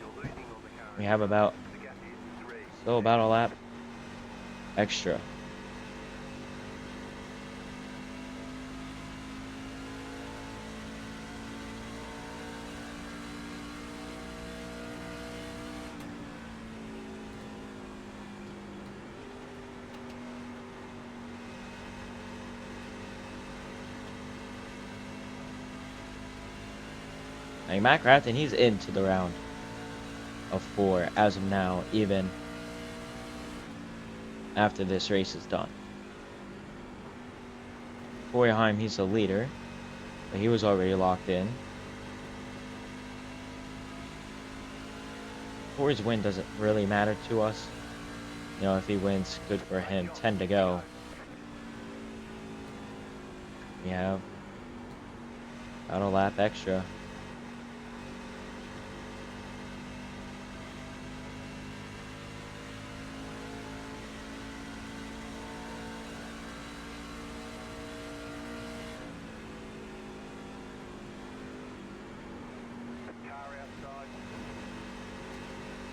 You're losing on the car. We have about The gap is 3. still about a lap extra. Like Matt Crafton, he's into the round of 4 as of now, even after this race is done. Corey Heim, he's the leader, but he was already locked in. Corey's win doesn't really matter to us. You know, if he wins, good for him. 10 to go. We have about a lap extra. Car outside.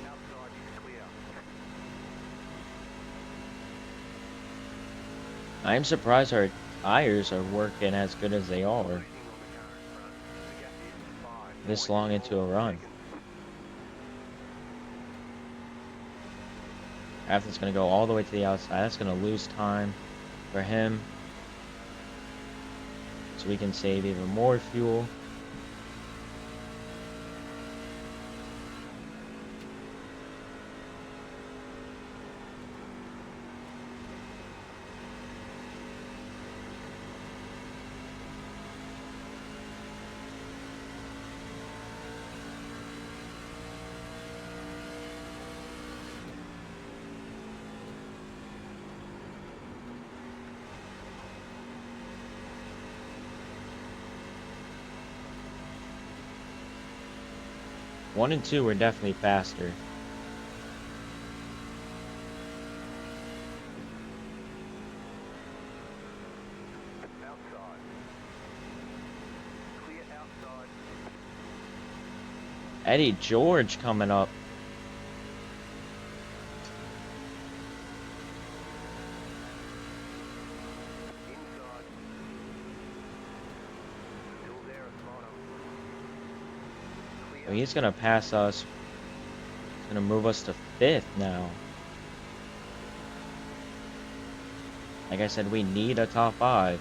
Outside is clear. I'm surprised our tires are working as good as they are Losing on the car in front. The gap is 5. this long into a run. Crafton's going to go all the way to the outside. That's going to lose time for him. So we can save even more fuel. One and two were definitely faster. Outside. Clear outside. Eddie George coming up. Inside. Still there at the bottom. Clear he's gonna pass us. He's gonna move us to 5th now. Like I said, we need a top 5.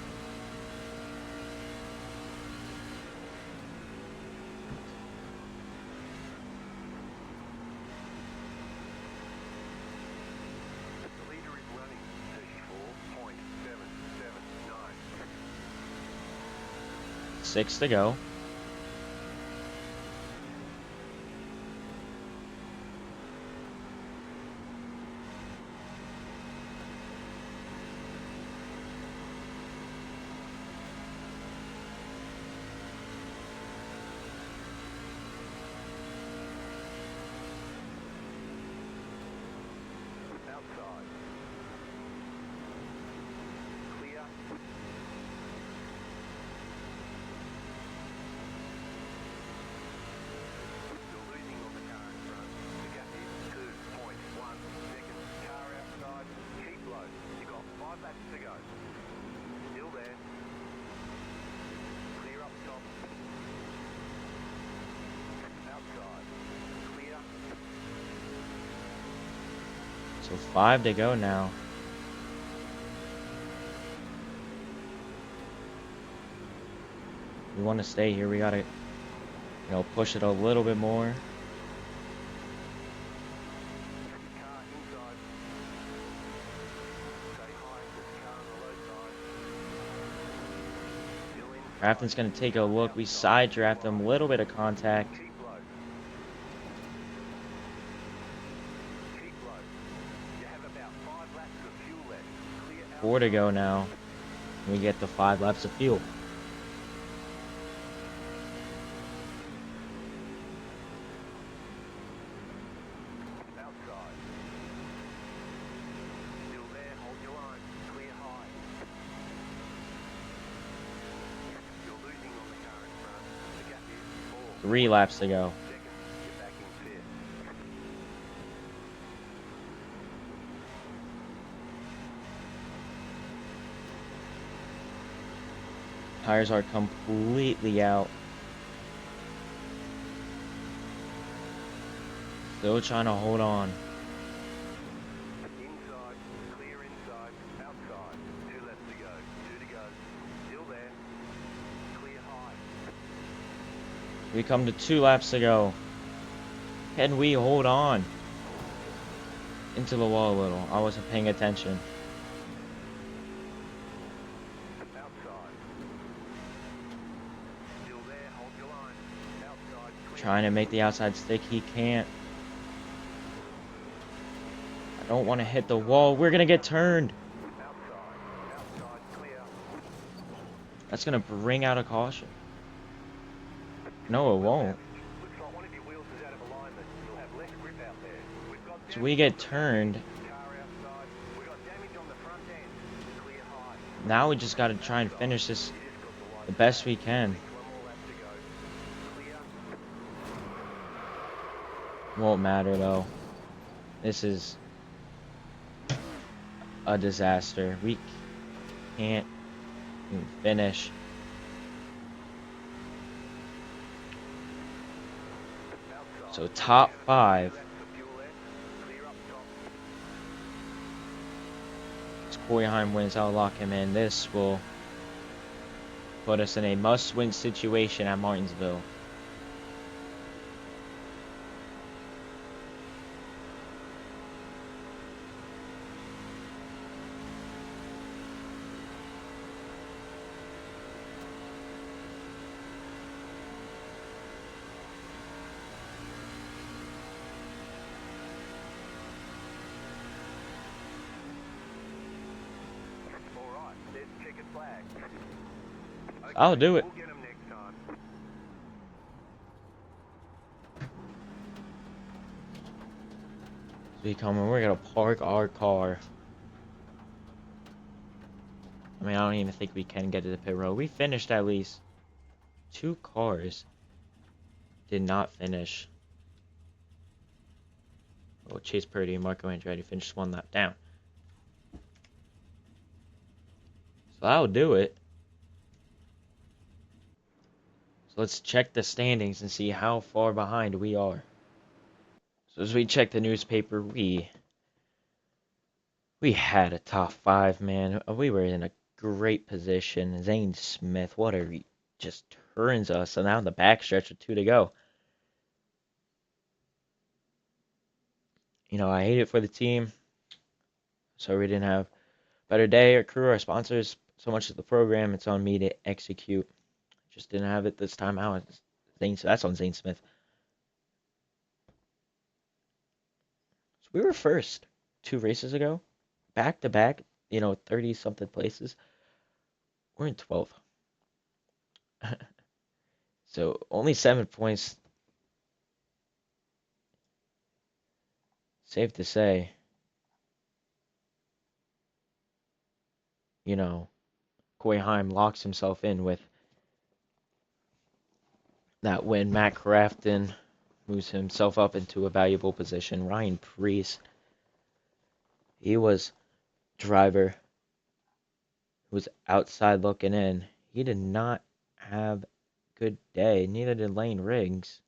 The leader is running 34.779. 6 to go. Outside. Clear. You're losing on the car in front. The gap is 2.1 seconds. Car outside. Keep low. You've got 5 laps to go. Still there. Clear up top. Outside. Clear. So 5 to go now. We want to stay here. We gotta, push it a little bit more. Car inside. Stay high. There's a car on the low side. Still inside. Grafton's gonna take a look. We side draft him. A little bit of contact. Keep low. Keep low. You have about 5 laps of fuel left. Clear out. 4 to go now. We get the 5 laps of fuel. Outside. Still there. Hold your line. Clear high. You're losing on the car in front. The gap is 4. 3 laps to go. Seconds. You're back in 5th. Tires are completely out. Still trying to hold on. Inside. Clear inside. Outside. 2 laps to go. 2 to go. Still there. Clear high. We come to 2 laps to go. Can we hold on? Into the wall a little. I wasn't paying attention. Outside. Still there. Hold your line. Outside. Clear. Trying to make the outside stick. He can't. I don't want to hit the wall. We're going to get turned. Outside. Outside. Clear. That's going to bring out a caution. No, it won't. Looks like one of your wheels is out of alignment. You'll have less grip out there. We've got So we get turned. car outside. We've got damage on the front end. Clear high. Now we just got to try and finish this You just got the light. the best we can. One more lap to go. Clear. Won't matter though. This is a disaster. We can't even finish. Outside. So top 5. Laps of fuel left. Clear up top. As Coreyheim wins, I'll lock him in. This will put us in a must-win situation at Martinsville. All right. There's checkered flag. I'll do it. We'll get 'em next time. We coming. We're gonna park our car. I mean, I don't even think we can get to the pit road. We finished at least 2 cars. Did not finish. Oh, Chase Purdy and Marco Andretti finished 1 lap down. So that'll do it. So let's check the standings and see how far behind we are. So as we check the newspaper, we had a top five, man. We were in a great position. Zane Smith, what a just turns us. So now in the backstretch with 2 to go. I hate it for the team. So we didn't have better day. Our crew, our sponsors, so much of the program. It's on me to execute. Just didn't have it this time out. That's on Zane Smith. So we were first 2 races ago, back to back. 30 something places. We're in 12th. So only 7 points. Safe to say, you know, Corey Heim locks himself in with that win. Matt Crafton moves himself up into a valuable position. Ryan Preece, he was driver who was outside looking in. He did not have a good day. Neither did Lane Riggs.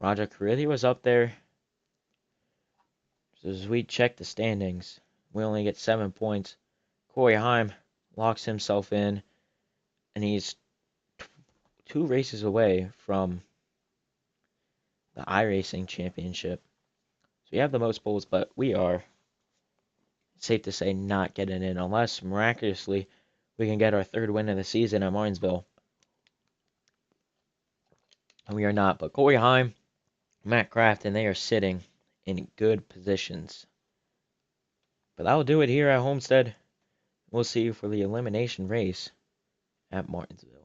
Roger Carrilli was up there. So as we check the standings, we only get 7 points. Corey Heim locks himself in, and he's 2 races away from the Iracing championship. So we have the most poles, but we are, safe to say, not getting in unless miraculously we can get our third win of the season at Martinsville. And we are not. But Corey Heim, Matt Crafton, they are sitting in good positions. But that'll do it here at Homestead. We'll see you for the elimination race at Martinsville.